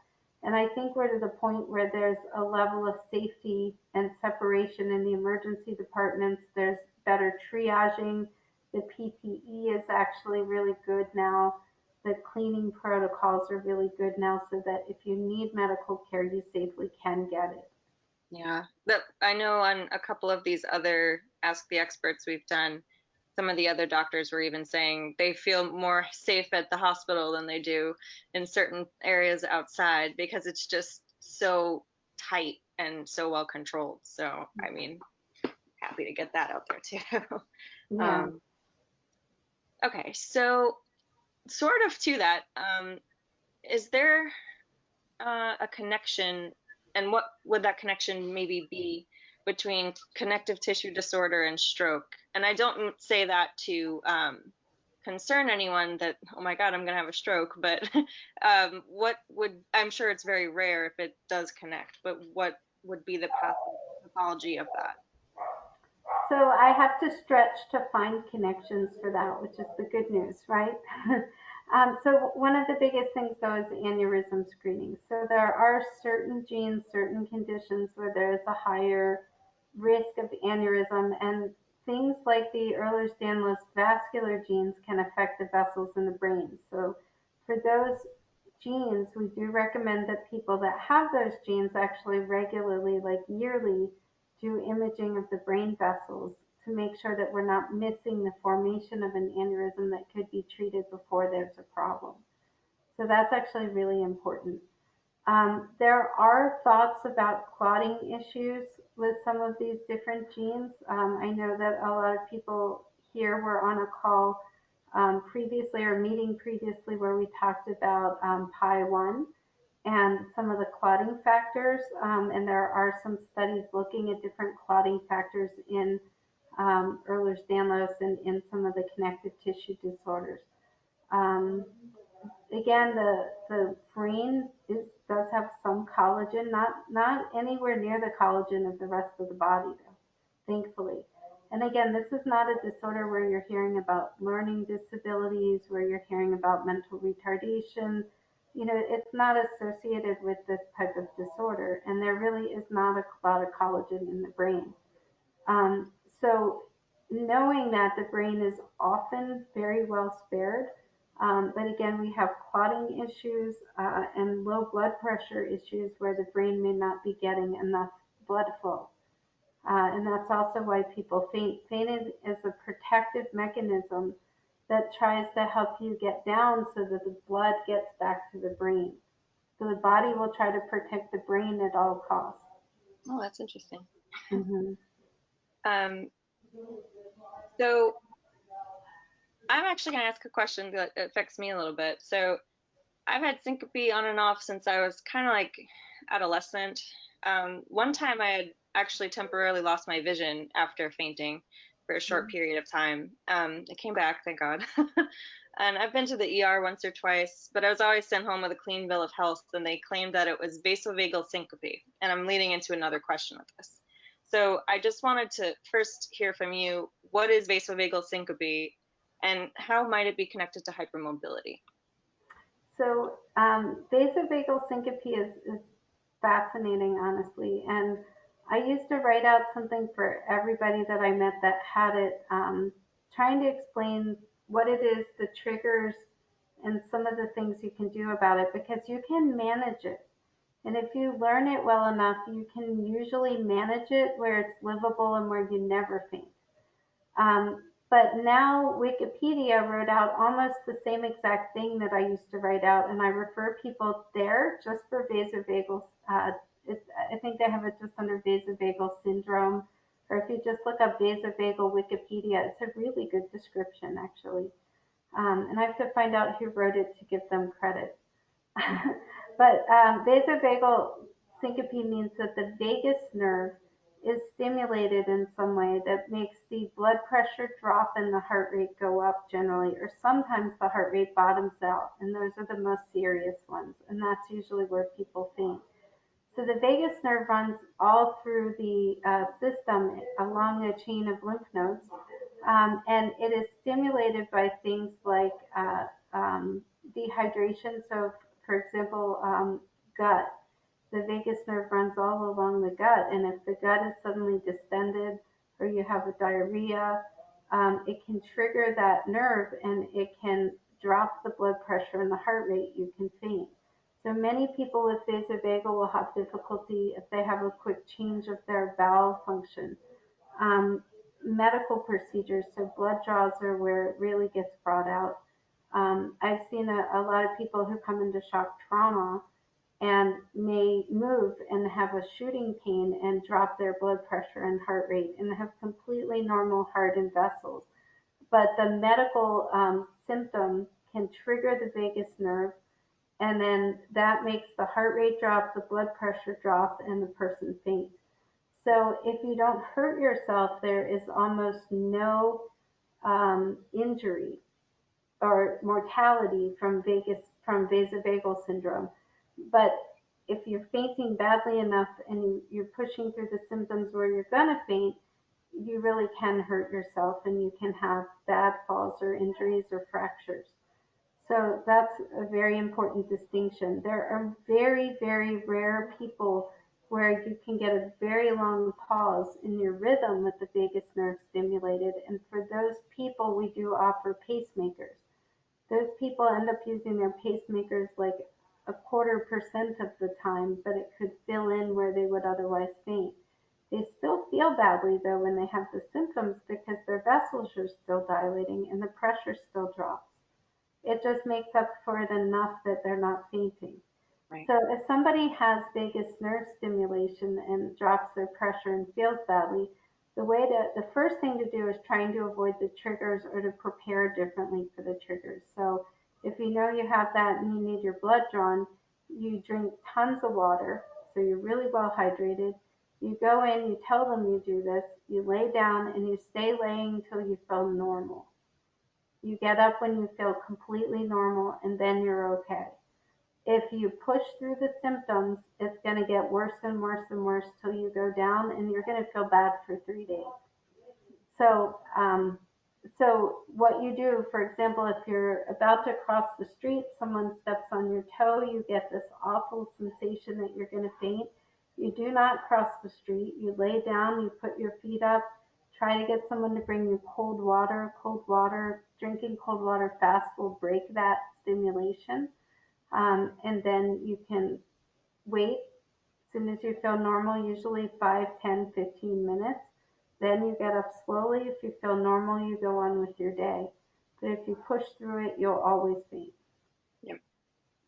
And I think we're to the point where there's a level of safety and separation in the emergency departments. There's better triaging. The PPE is actually really good now. The cleaning protocols are really good now so that if you need medical care, you safely can get it. Yeah. That I know on a couple of these other Ask the Experts we've done, some of the other doctors were even saying they feel more safe at the hospital than they do in certain areas outside because it's just so tight and so well controlled. So, I mean, happy to get that out there too. Yeah. Um, okay, so sort of to that, is there a connection, and what would that connection maybe be between connective tissue disorder and stroke? And I don't say that to concern anyone that, oh my God, I'm going to have a stroke, but I'm sure it's very rare if it does connect, but what would be the pathology of that? So I have to stretch to find connections for that, which is the good news, right? So one of the biggest things though is aneurysm screening. So there are certain genes, certain conditions where there is a higher risk of aneurysm, and things like the ehlers danlos vascular genes can affect the vessels in the brain. So for those genes, we do recommend that people that have those genes actually regularly, like yearly, do imaging of the brain vessels to make sure that we're not missing the formation of an aneurysm that could be treated before there's a problem. So that's actually really important. There are thoughts about clotting issues with some of these different genes. I know that a lot of people here were on a call previously or meeting previously where we talked about PI1 and some of the clotting factors. And there are some studies looking at different clotting factors in Ehlers-Danlos and in some of the connective tissue disorders. Um, Again, the brain does have some collagen, not anywhere near the collagen of the rest of the body, though, thankfully. And again, this is not a disorder where you're hearing about learning disabilities, where you're hearing about mental retardation. It's not associated with this type of disorder, and there really is not a lot of collagen in the brain. So knowing that the brain is often very well spared, but again, we have clotting issues and low blood pressure issues where the brain may not be getting enough blood flow. And that's also why people faint. Fainting is a protective mechanism that tries to help you get down so that the blood gets back to the brain. So the body will try to protect the brain at all costs. Oh, that's interesting. Mm-hmm. Um, so I'm actually going to ask a question that affects me a little bit. So I've had syncope on and off since I was kind of like adolescent. One time I had actually temporarily lost my vision after fainting for a short period of time. It came back, thank God. And I've been to the ER once or twice, but I was always sent home with a clean bill of health, and they claimed that it was vasovagal syncope. And I'm leading into another question with this. So I just wanted to first hear from you, what is vasovagal syncope and how might it be connected to hypermobility? So vasovagal syncope is fascinating, honestly. And I used to write out something for everybody that I met that had it, trying to explain what it is, the triggers, and some of the things you can do about it because you can manage it. And if you learn it well enough, you can usually manage it where it's livable and where you never faint. But now Wikipedia wrote out almost the same exact thing that I used to write out, and I refer people there just for vasovagal. I think they have it just under vasovagal syndrome, or if you just look up vasovagal Wikipedia, it's a really good description actually. And I have to find out who wrote it to give them credit. But vasovagal syncope means that the vagus nerve is stimulated in some way that makes the blood pressure drop and the heart rate go up generally, or sometimes the heart rate bottoms out, and those are the most serious ones, and that's usually where people faint. So the vagus nerve runs all through the system along a chain of lymph nodes, and it is stimulated by things like dehydration. So, for example, gut. The vagus nerve runs all along the gut, and if the gut is suddenly distended or you have a diarrhea, it can trigger that nerve and it can drop the blood pressure and the heart rate. You can faint. So many people with vasovagal will have difficulty if they have a quick change of their bowel function. Um, Medical procedures, so blood draws are where it really gets brought out. I've seen a lot of people who come into shock trauma and may move and have a shooting pain and drop their blood pressure and heart rate and have completely normal heart and vessels. But the medical symptom can trigger the vagus nerve, and then that makes the heart rate drop, the blood pressure drop, and the person faints. So if you don't hurt yourself, there is almost no injury or mortality from vasovagal syndrome. But if you're fainting badly enough and you're pushing through the symptoms where you're gonna faint, you really can hurt yourself and you can have bad falls or injuries or fractures. So that's a very important distinction. There are very, very rare people where you can get a very long pause in your rhythm with the vagus nerve stimulated. And for those people, we do offer pacemakers. Those people end up using their pacemakers like a 1/4% of the time, but it could fill in where they would otherwise faint. They still feel badly though when they have the symptoms because their vessels are still dilating and the pressure still drops. It just makes up for it enough that they're not fainting. Right. So if somebody has vagus nerve stimulation and drops their pressure and feels badly, the first thing to do is trying to avoid the triggers or to prepare differently for the triggers. So if you know you have that and you need your blood drawn, you drink tons of water, so you're really well hydrated. You go in, you tell them you do this, you lay down and you stay laying until you feel normal. You get up when you feel completely normal and then you're okay. If you push through the symptoms, it's going to get worse and worse and worse till you go down and you're going to feel bad for 3 days. So, so what you do, for example, if you're about to cross the street, someone steps on your toe, you get this awful sensation that you're going to faint. You do not cross the street. You lay down, you put your feet up, try to get someone to bring you cold water. Cold water, drinking cold water fast will break that stimulation. And then you can wait as soon as you feel normal, usually 5, 10, 15 minutes. Then you get up slowly. If you feel normal, you go on with your day. But if you push through it, you'll always faint. Yep.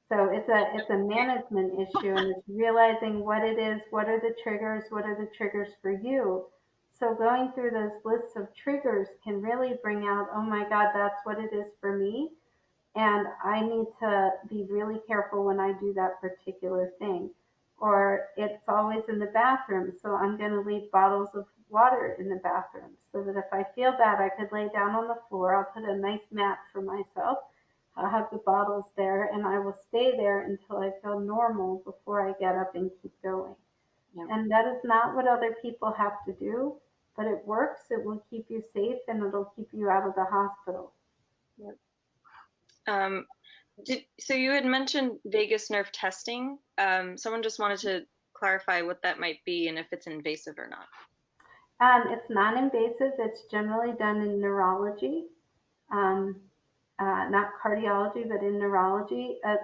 So it's a management issue, and it's realizing what it is, what are the triggers for you. So going through those lists of triggers can really bring out, oh my God, that's what it is for me. And I need to be really careful when I do that particular thing. Or it's always in the bathroom, so I'm going to leave bottles of water in the bathroom so that if I feel bad, I could lay down on the floor. I'll put a nice mat for myself, I'll have the bottles there, and I will stay there until I feel normal before I get up and keep going. Yeah. And that is not what other people have to do, but it works. It will keep you safe, and it'll keep you out of the hospital. Yep. So you had mentioned vagus nerve testing. Someone just wanted to clarify what that might be and if it's invasive or not. It's non-invasive. It's generally done in neurology, um, not cardiology, but in neurology. It's,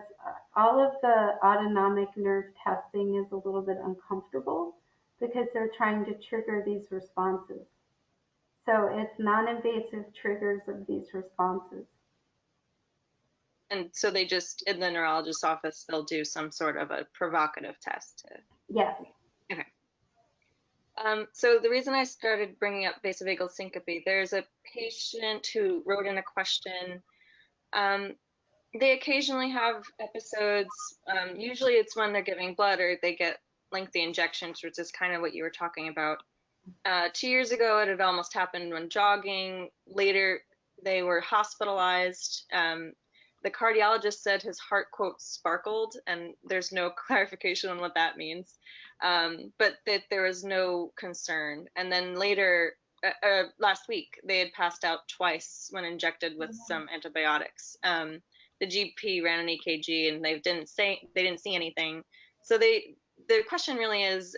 all of the autonomic nerve testing is a little bit uncomfortable because they're trying to trigger these responses. So it's non-invasive triggers of these responses. And so they just, in the neurologist's office, they'll do some sort of a provocative test. Yes. Okay. So the reason I started bringing up vasovagal syncope, there's a patient who wrote in a question. They occasionally have episodes. Usually it's when they're giving blood or they get lengthy injections, which is kind of what you were talking about. 2 years ago, it had almost happened when jogging. Later, they were hospitalized. The cardiologist said his heart, quote, sparkled, and there's no clarification on what that means, but that there was no concern. And then later, last week, they had passed out twice when injected with some antibiotics. The GP ran an EKG, and they didn't see anything. So the question really is,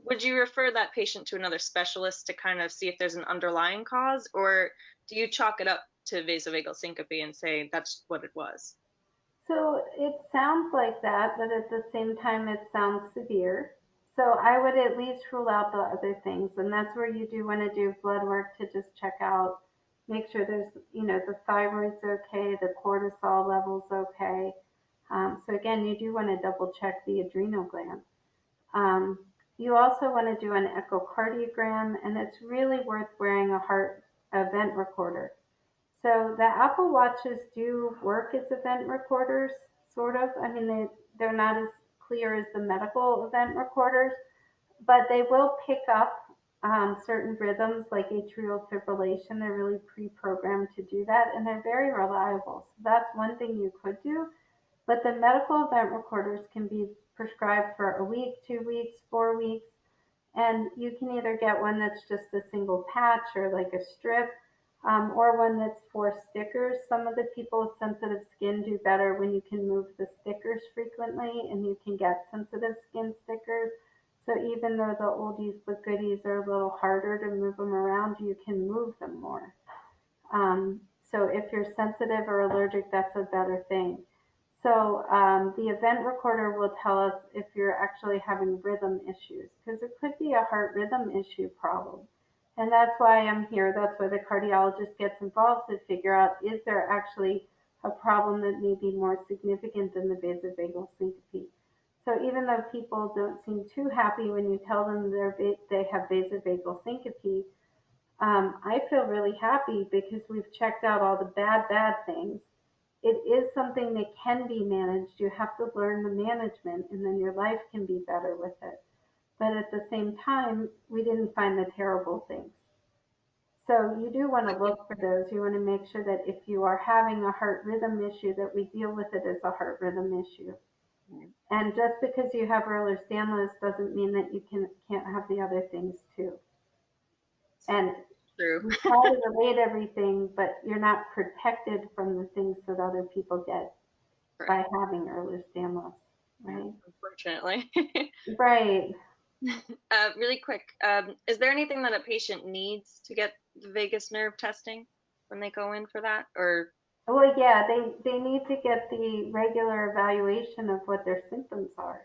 would you refer that patient to another specialist to kind of see if there's an underlying cause, or do you chalk it up to vasovagal syncope and say that's what it was? So it sounds like that, but at the same time, it sounds severe. So I would at least rule out the other things, and that's where you do want to do blood work to just check out, make sure there's, the thyroid's okay, the cortisol level's okay. So again, you do want to double check the adrenal gland. You also want to do an echocardiogram, and it's really worth wearing a heart event recorder. So the Apple Watches do work as event recorders, sort of. I mean, they're not as clear as the medical event recorders, but they will pick up certain rhythms like atrial fibrillation. They're really pre-programmed to do that, and they're very reliable. So that's one thing you could do. But the medical event recorders can be prescribed for a week, 2 weeks, 4 weeks, and you can either get one that's just a single patch or like a strip, or one that's 4 stickers. Some of the people with sensitive skin do better when you can move the stickers frequently, and you can get sensitive skin stickers. So even though the oldies but goodies are a little harder to move them around, you can move them more. So if you're sensitive or allergic, that's a better thing. So the event recorder will tell us if you're actually having rhythm issues, because it could be a heart rhythm issue problem. And that's why I'm here. That's why the cardiologist gets involved to figure out, is there actually a problem that may be more significant than the vasovagal syncope? So even though people don't seem too happy when you tell them they have vasovagal syncope, I feel really happy because we've checked out all the bad things. It is something that can be managed. You have to learn the management, and then your life can be better with it. But at the same time, we didn't find the terrible things. So you do want to look for those. You want to make sure that if you are having a heart rhythm issue, that we deal with it as a heart rhythm issue. And just because you have Ehlers-Danlos doesn't mean that you can't have the other things too. And True. we try to relate everything, but you're not protected from the things that other people get by having Ehlers-Danlos, right? Unfortunately. Right. Really quick, is there anything that a patient needs to get the vagus nerve testing when they go in for that, or? Well, yeah, they need to get the regular evaluation of what their symptoms are.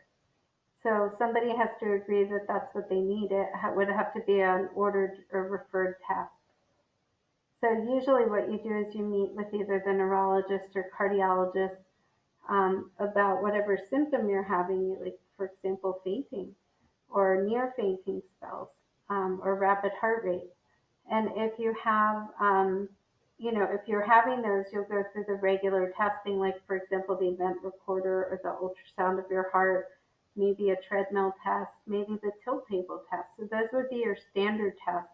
So somebody has to agree that that's what they need. It would have to be an ordered or referred test. So usually what you do is you meet with either the neurologist or cardiologist about whatever symptom you're having, like for example, fainting or near fainting spells, or rapid heart rate. And if you have, if you're having those, you'll go through the regular testing, like for example, the event recorder or the ultrasound of your heart, maybe a treadmill test, maybe the tilt table test. So those would be your standard tests.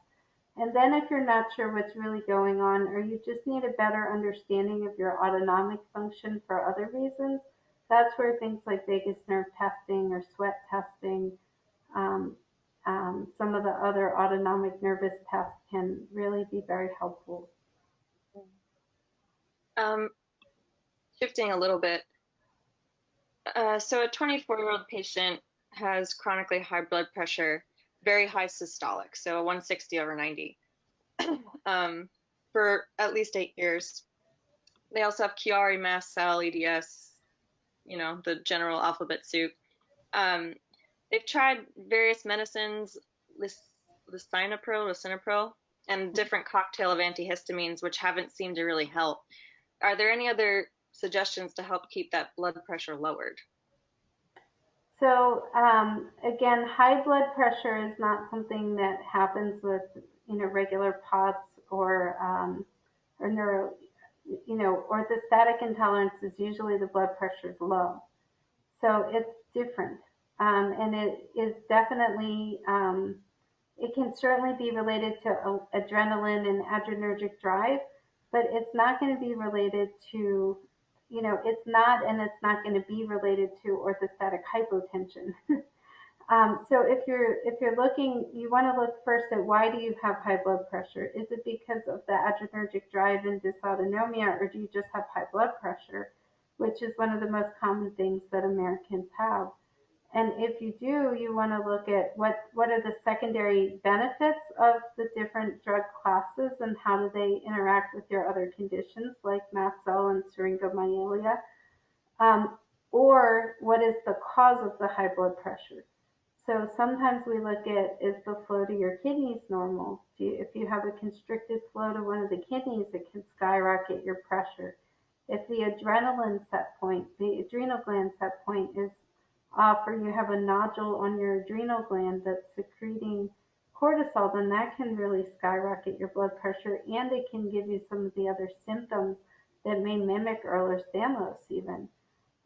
And then if you're not sure what's really going on, or you just need a better understanding of your autonomic function for other reasons, that's where things like vagus nerve testing or sweat testing, um, some of the other autonomic nervous tests can really be very helpful. Um, Shifting a little bit. So a 24-year-old patient has chronically high blood pressure, very high systolic, so 160/90, for at least 8 years. They also have Chiari, mast cell, EDS, the general alphabet soup. They've tried various medicines, lisinopril, and different cocktail of antihistamines, which haven't seemed to really help. Are there any other suggestions to help keep that blood pressure lowered? So again, high blood pressure is not something that happens with regular POTS or neuro, orthostatic intolerance is usually the blood pressure is low. So it's different, and it is definitely it can certainly be related to adrenaline and adrenergic drive, but it's not going to be related to, it's not, and it's not going to be related to orthostatic hypotension. So if you're looking, you want to look first at why do you have high blood pressure? Is it because of the adrenergic drive and dysautonomia, or do you just have high blood pressure, which is one of the most common things that Americans have? And if you do, you want to look at what are the secondary benefits of the different drug classes and how do they interact with your other conditions like mast cell and syringomyelia, um, or what is the cause of the high blood pressure. So sometimes we look at, is the flow to your kidneys normal? If you have a constricted flow to one of the kidneys, it can skyrocket your pressure. If the adrenaline set point, the adrenal gland set point is off, or you have a nodule on your adrenal gland that's secreting cortisol, then that can really skyrocket your blood pressure, and it can give you some of the other symptoms that may mimic ehlers danlos even.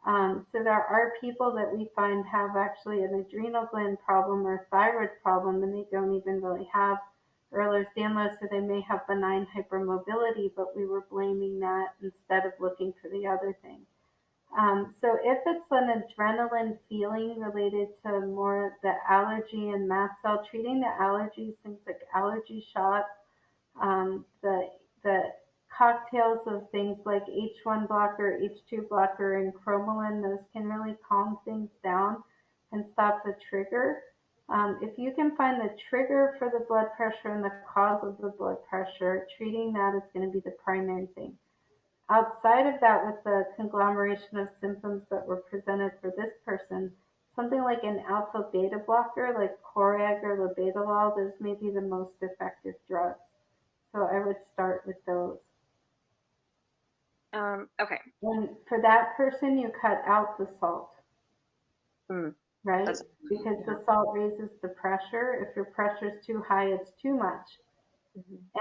So there are people that we find have actually an adrenal gland problem or thyroid problem, and they don't even really have ehlers danlos, so they may have benign hypermobility, but we were blaming that instead of looking for the other thing. So if it's an adrenaline feeling related to more the allergy and mast cell, treating the allergies, things like allergy shots, the cocktails of things like H1 blocker, H2 blocker, and cromolyn, those can really calm things down and stop the trigger. If you can find the trigger for the blood pressure and the cause of the blood pressure, treating that is going to be the primary thing. Outside of that, with the conglomeration of symptoms that were presented for this person, something like an alpha beta blocker like Coreg or labetalol, those may be the most effective drugs. So I would start with those. Okay. And for that person, you cut out the salt, right? Because the salt raises the pressure. If your pressure is too high, it's too much.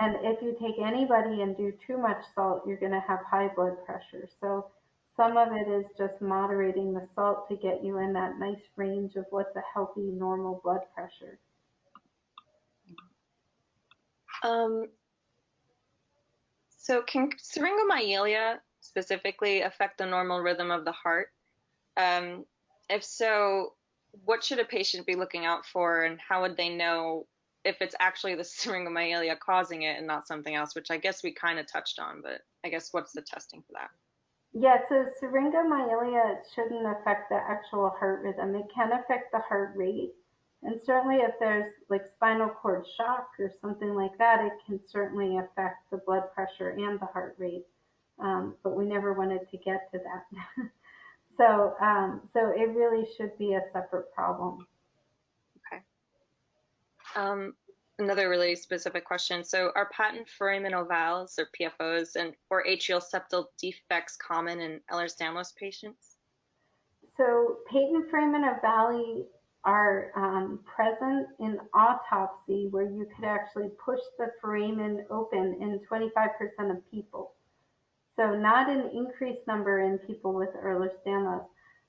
And if you take anybody and do too much salt, you're going to have high blood pressure. So some of it is just moderating the salt to get you in that nice range of what's a healthy, normal blood pressure. So can syringomyelia specifically affect the normal rhythm of the heart? If so, what should a patient be looking out for, and how would they know if it's actually the syringomyelia causing it and not something else, which I guess we kind of touched on, but I guess what's the testing for that? Yeah, so syringomyelia shouldn't affect the actual heart rhythm. It can affect the heart rate. And certainly if there's like spinal cord shock or something like that, it can certainly affect the blood pressure and the heart rate. But we never wanted to get to that. So it really should be a separate problem. Okay. Another really specific question. So are patent foramen ovales or PFOs or atrial septal defects common in Ehlers-Danlos patients? So patent foramen ovale are present in autopsy where you could actually push the foramen open in 25% of people. So not an increased number in people with Ehlers-Danlos.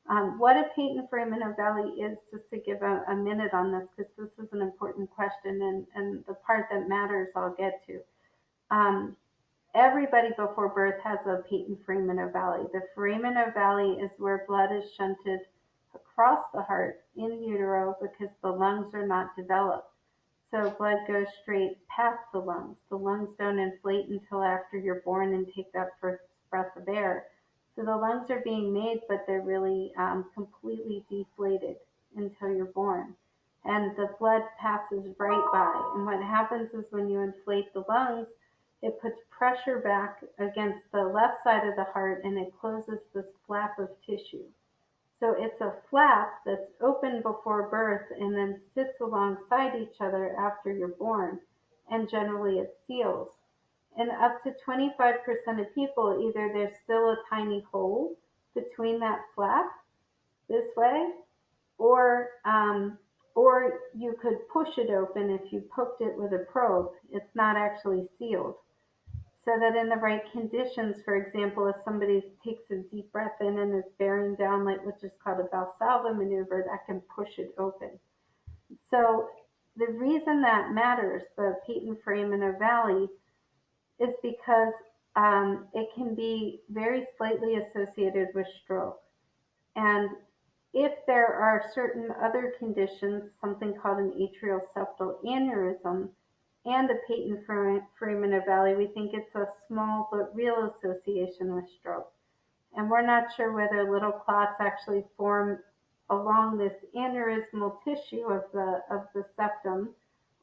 What a patent foramen valley is, just to give a minute on this, because this is an important question, and the part that matters I'll get to. Um, Everybody before birth has a patent foramen valley. The foramen valley is where blood is shunted across the heart in utero because the lungs are not developed. So blood goes straight past the lungs. The lungs don't inflate until after you're born and take that first breath of air. So the lungs are being made, but they're really completely deflated until you're born. And the blood passes right by. And what happens is when you inflate the lungs, it puts pressure back against the left side of the heart and it closes this flap of tissue. So it's a flap that's open before birth and then sits alongside each other after you're born, and generally it seals. And up to 25% of people, either there's still a tiny hole between that flap this way, or or you could push it open if you poked it with a probe. It's not actually sealed. So that in the right conditions, for example, if somebody takes a deep breath in and is bearing down, like which is called a Valsalva maneuver, that can push it open. So the reason that matters, the patent foramen valley, is because it can be very slightly associated with stroke. And if there are certain other conditions, something called an atrial septal aneurysm, and a patent foramen valley, we think it's a small but real association with stroke. And we're not sure whether little clots actually form along this aneurysmal tissue of the septum,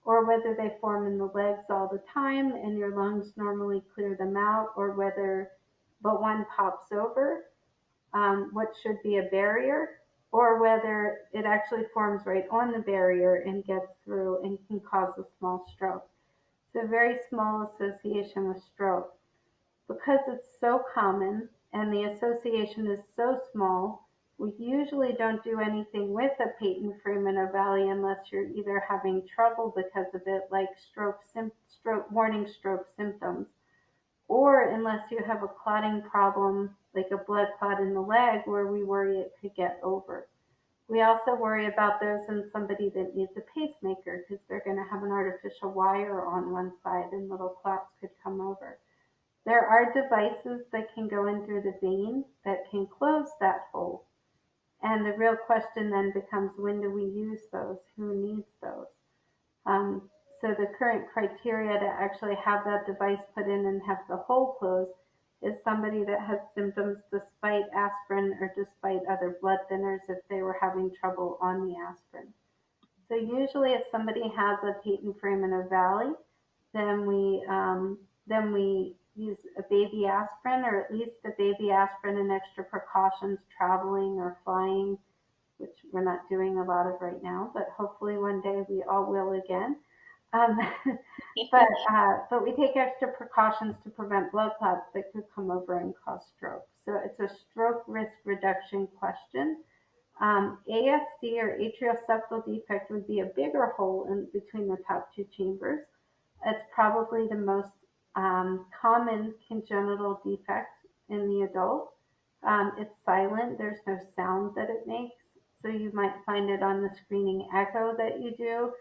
or whether they form in the legs all the time and your lungs normally clear them out, or whether but one pops over, what should be a barrier, or whether it actually forms right on the barrier and gets through and can cause a small stroke. It's a very small association with stroke. Because it's so common and the association is so small, we usually don't do anything with a patent foramen valley unless you're either having trouble because of it, like warning stroke symptoms, or unless you have a clotting problem, like a blood clot in the leg, where we worry it could get over. We also worry about those in somebody that needs a pacemaker because they're going to have an artificial wire on one side and little clots could come over. There are devices that can go in through the vein that can close that hole. And the real question then becomes, when do we use those? Who needs those? So the current criteria to actually have that device put in and have the hole closed is somebody that has symptoms despite aspirin or despite other blood thinners if they were having trouble on the aspirin. So usually if somebody has a patent foramen valley, then we use a baby aspirin, or at least a baby aspirin and extra precautions traveling or flying, which we're not doing a lot of right now, but hopefully one day we all will again. Um, but we take extra precautions to prevent blood clots that could come over and cause stroke. So it's a stroke risk reduction question. ASD, or atrial septal defect, would be a bigger hole in between the top two chambers. It's probably the most common congenital defect in the adult. It's silent. There's no sound that it makes. So you might find it on the screening echo that you do.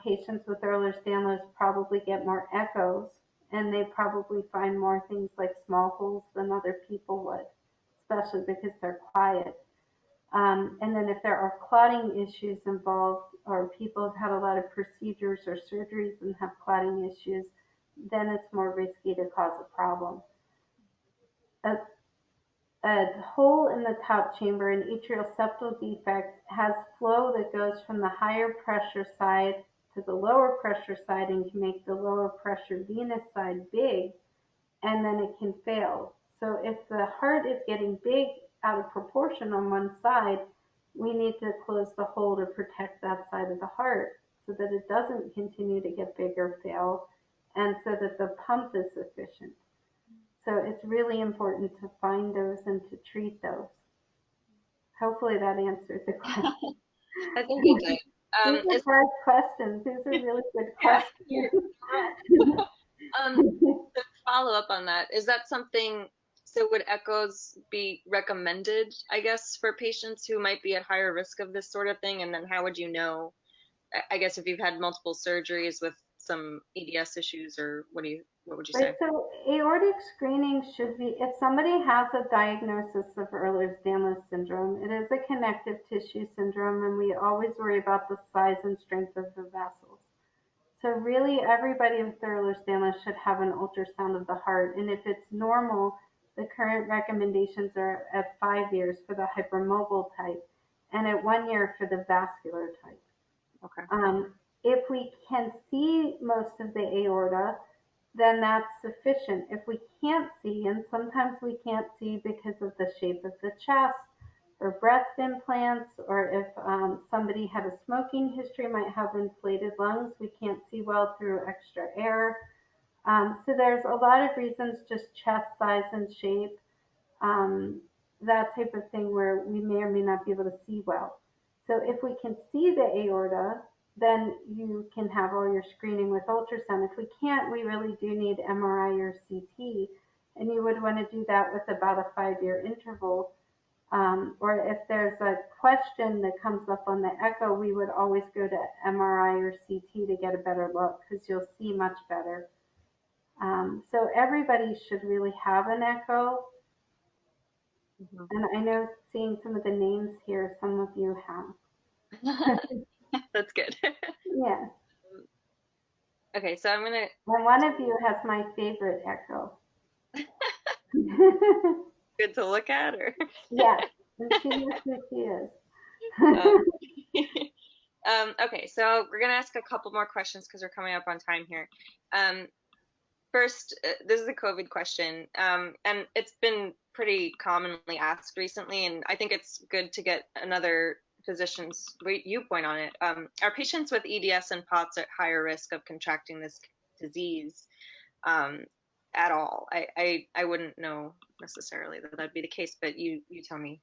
Patients with ehlers danlos probably get more echoes, and they probably find more things like small holes than other people would, especially because they're quiet. And then if there are clotting issues involved, or people have had a lot of procedures or surgeries and have clotting issues, then it's more risky to cause a problem. A hole in the top chamber, an atrial septal defect, has flow that goes from the higher pressure side to the lower pressure side and can make the lower pressure venous side big, and then it can fail. So if the heart is getting big out of proportion on one side, we need to close the hole to protect that side of the heart so that it doesn't continue to get big or fail, and so that the pump is sufficient. So it's really important to find those and to treat those. Hopefully that answered the question. I think it did. These are hard questions. These are really good questions. To follow up on that, is that something So would echoes be recommended, I guess, for patients who might be at higher risk of this sort of thing? And then how would you know, I guess, if you've had multiple surgeries with some EDS issues, or what would you Right, say? so aortic screening should be, if somebody has a diagnosis of Ehlers-Danlos syndrome, it is a connective tissue syndrome, and we always worry about the size and strength of the vessels. So really, everybody with Ehlers-Danlos should have an ultrasound of the heart, and if it's normal, the current recommendations are at 5 years for the hypermobile type, and at 1 year for the vascular type. Okay. If we can see most of the aorta, then that's sufficient. If we can't see, and sometimes we can't see because of the shape of the chest or breast implants, or if somebody had a smoking history, might have inflated lungs, we can't see well through extra air. So there's a lot of reasons, just chest size and shape, um, that type of thing where we may or may not be able to see well. So if we can see the aorta, then you can have all your screening with ultrasound. If we can't, we really do need MRI or CT, and you would want to do that with about a 5 year interval. Or if there's a question that comes up on the echo, we would always go to MRI or CT to get a better look because you'll see much better. So everybody should really have an echo. Mhm. And I know seeing some of the names here, some of you have. That's good. Yes. Okay, so I'm gonna. And one of you has my favorite echo. Good to look at, or Yes. And she knows who she is. um, okay, so we're gonna ask a couple more questions because we're coming up on time here. Um, First, this is a COVID question, and it's been pretty commonly asked recently, and I think it's good to get another physician's viewpoint on it. Are patients with EDS and POTS at higher risk of contracting this disease at all? I wouldn't know necessarily that that'd be the case, but you tell me.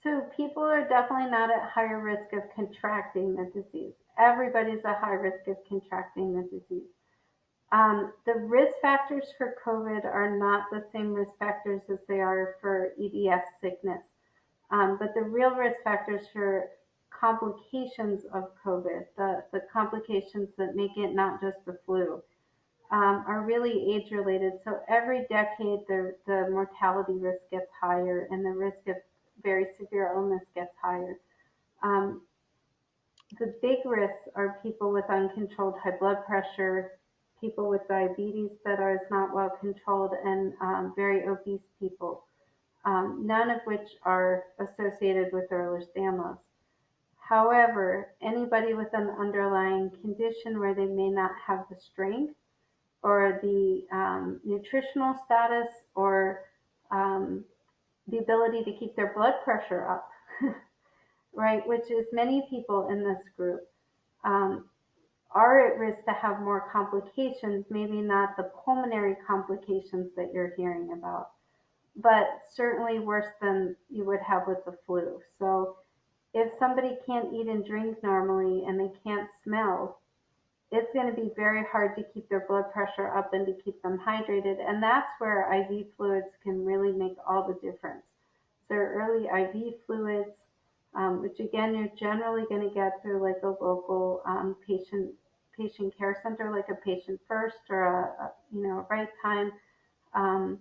So people are definitely not at higher risk of contracting the disease. Everybody's at high risk of contracting the disease. The risk factors for COVID are not the same risk factors as they are for EDS sickness. But the real risk factors for complications of COVID, the complications that make it not just the flu, are really age related. So every decade, the mortality risk gets higher and the risk of very severe illness gets higher. Um, the big risks are people with uncontrolled high blood pressure, people with diabetes that is not well controlled, and very obese people, none of which are associated with Ehlers-Danlos. However, anybody with an underlying condition where they may not have the strength or the nutritional status or um, the ability to keep their blood pressure up, right, which is many people in this group, um, are at risk to have more complications, maybe not the pulmonary complications that you're hearing about, but certainly worse than you would have with the flu. So if somebody can't eat and drink normally and they can't smell, it's going to be very hard to keep their blood pressure up and to keep them hydrated. And that's where IV fluids can really make all the difference. So early IV fluids, which again, you're generally going to get through like a local patient care center, like a patient first or a right time, um,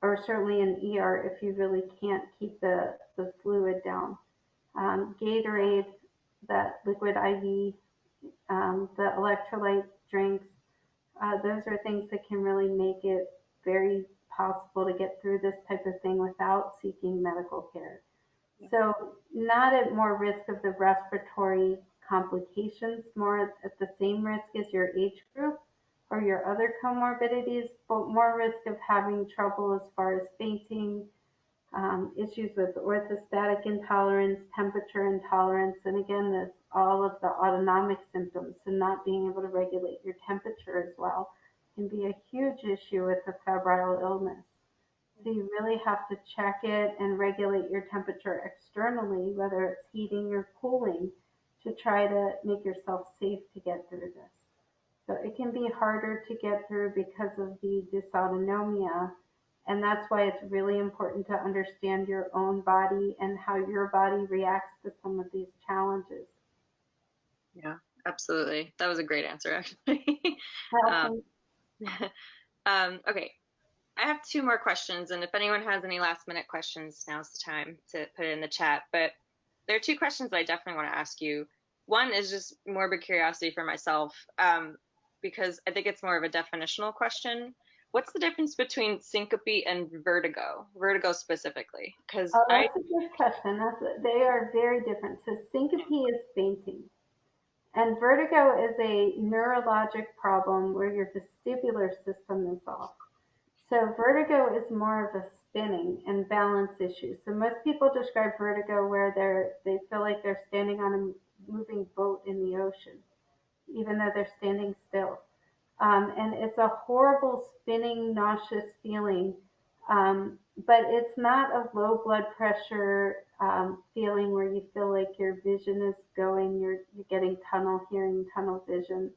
or certainly an ER if you really can't keep the fluid down. Gatorade, that liquid IV, the electrolyte drinks, those are things that can really make it very possible to get through this type of thing without seeking medical care. So not at more risk of the respiratory complications, more at the same risk as your age group or your other comorbidities, but more risk of having trouble as far as fainting, issues with orthostatic intolerance, temperature intolerance, and again, this all of the autonomic symptoms, so not being able to regulate your temperature as well can be a huge issue with a febrile illness. So you really have to check it and regulate your temperature externally, whether it's heating or cooling, to try to make yourself safe to get through this. So it can be harder to get through because of the dysautonomia And that's why it's really important to understand your own body and how your body reacts to some of these challenges. Yeah, absolutely. That was a great answer, actually. um, okay, I have two more questions, and if anyone has any last minute questions, now's the time to put it in the chat. But there are two questions I definitely want to ask you. One is just morbid curiosity for myself, because I think it's more of a definitional question. What's the difference between syncope and vertigo specifically? Because Oh, that's a good question. They are very different. So syncope is fainting, and vertigo is a neurologic problem where your vestibular system is off. So vertigo is more of a spinning and balance issue. So most people describe vertigo where they feel like they're standing on a moving boat in the ocean, even though they're standing still. And it's a horrible spinning, nauseous feeling. But it's not a low blood pressure feeling where you feel like your vision is going, you're getting tunnel hearing, tunnel vision,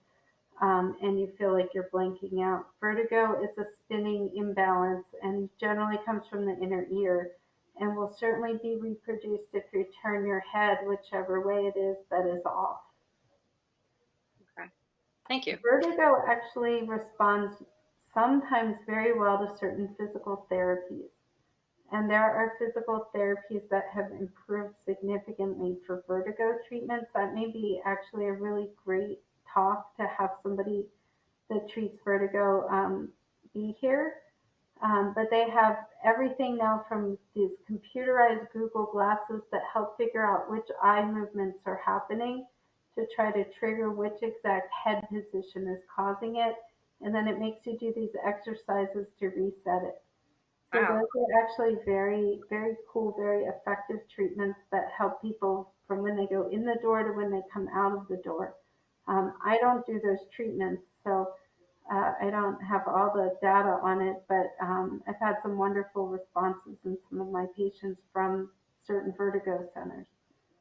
and you feel like you're blanking out. Vertigo is a spinning imbalance and generally comes from the inner ear and will certainly be reproduced if you turn your head whichever way it is that is off. okay, thank you. Vertigo actually responds sometimes very well to certain physical therapies. And there are physical therapies that have improved significantly for vertigo treatments. That may be actually a really great talk to have somebody that treats vertigo be here. But they have everything now from these computerized Google glasses that help figure out which eye movements are happening to try to trigger which exact head position is causing it. And then it makes you do these exercises to reset it. So Wow. those are actually very, very cool, very effective treatments that help people from when they go in the door to when they come out of the door. I don't do those treatments, so I don't have all the data on it, but I've had some wonderful responses in some of my patients from certain vertigo centers.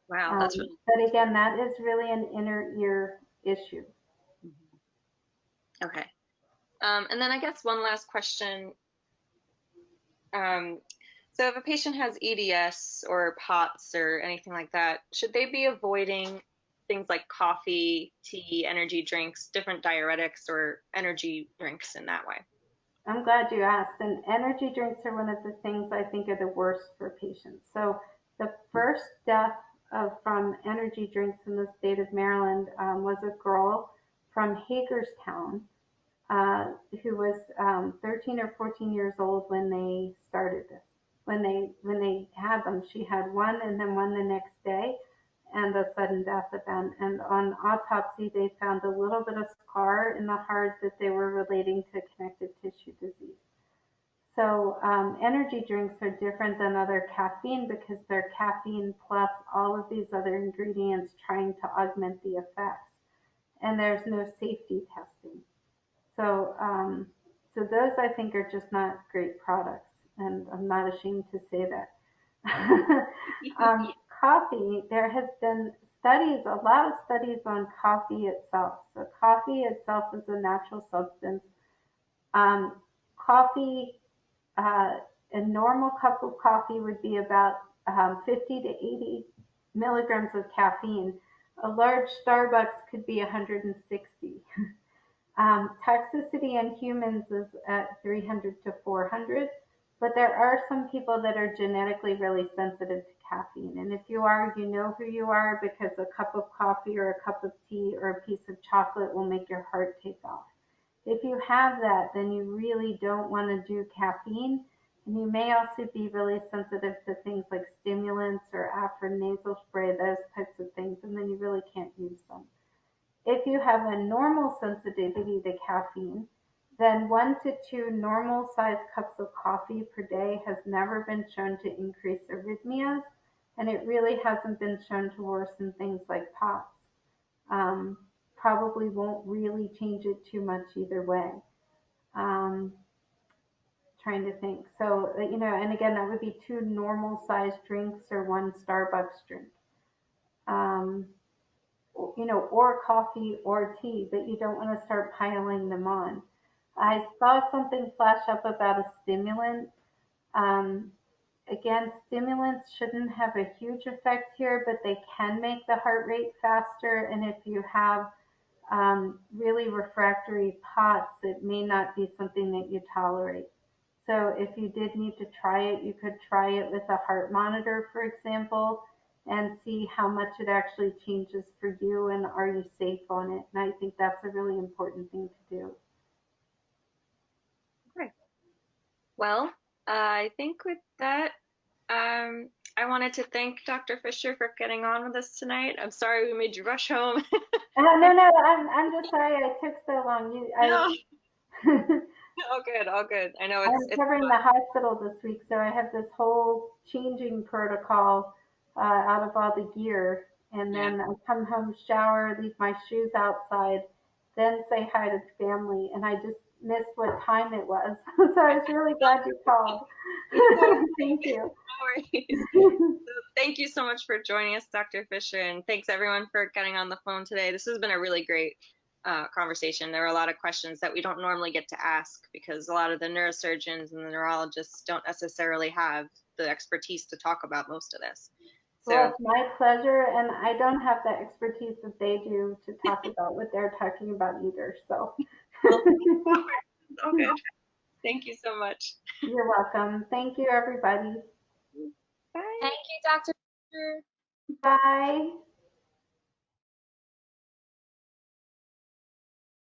Wow, that's really But again, that is really an inner ear issue. okay. And then I guess one last question. So if a patient has EDS or POTS or anything like that, should they be avoiding things like coffee, tea, energy drinks, different diuretics, or energy drinks in that way? I'm glad you asked. And energy drinks are one of the things I think are the worst for patients. So the first death from energy drinks in the state of Maryland was a girl from Hagerstown who was 13 or 14 years old when they started this. When they had them, she had one and then one the next day, and a sudden death event. And on autopsy, they found a little bit of scar in the heart that they were relating to connective tissue disease. So energy drinks are different than other caffeine because they're caffeine plus all of these other ingredients trying to augment the effects. And there's no safety testing. So, so those I think are just not great products, and I'm not ashamed to say that. Coffee, there has been studies, a lot of studies on coffee itself. So coffee itself is a natural substance. Coffee, a normal cup of coffee would be about 50 to 80 milligrams of caffeine. A large Starbucks could be 160. Toxicity in humans is at 300 to 400, but there are some people that are genetically really sensitive to caffeine. And if you are, you know who you are because a cup of coffee or a cup of tea or a piece of chocolate will make your heart take off. If you have that, then you really don't want to do caffeine. And you may also be really sensitive to things like stimulants or Afrin nasal spray, those types of things, and then you really can't use them. If you have a normal sensitivity to caffeine, then 1 to 2 normal sized cups of coffee per day has never been shown to increase arrhythmias, and it really hasn't been shown to worsen things like POTS. Probably won't really change it too much either way. Trying to think. So, and again, that would be 2 normal sized drinks or 1 Starbucks drink. Or coffee or tea, but you don't want to start piling them on. I saw something flash up about a stimulant. Again, stimulants shouldn't have a huge effect here, but they can make the heart rate faster. And if you have really refractory POTS, it may not be something that you tolerate. So if you did need to try it, you could try it with a heart monitor, for example, and see how much it actually changes for you and are you safe on it. And I think that's a really important thing to do. Okay. Well, I think with that, I wanted to thank Dr. Fisher for getting on with us tonight. I'm sorry we made you rush home. No, I'm just sorry I took so long. No, all good, all good. I know I'm it's covering the hospital this week, so I have this whole changing protocol out of all the gear. And yeah. then I come home, shower, leave my shoes outside, then say hi to the family. And I just missed what time it was. So I was really glad you called. Thank you. No worries. Thank you so much for joining us, Dr. Fisher, and thanks everyone for getting on the phone today. This has been a really great conversation. There were a lot of questions that we don't normally get to ask because a lot of the neurosurgeons and the neurologists don't necessarily have the expertise to talk about most of this. Well, So, it's my pleasure, and I don't have the expertise that they do to talk about what they're talking about either. So well, all good. Thank you so much. you're welcome. Thank you, everybody. Bye. Thank you, Dr. Bye.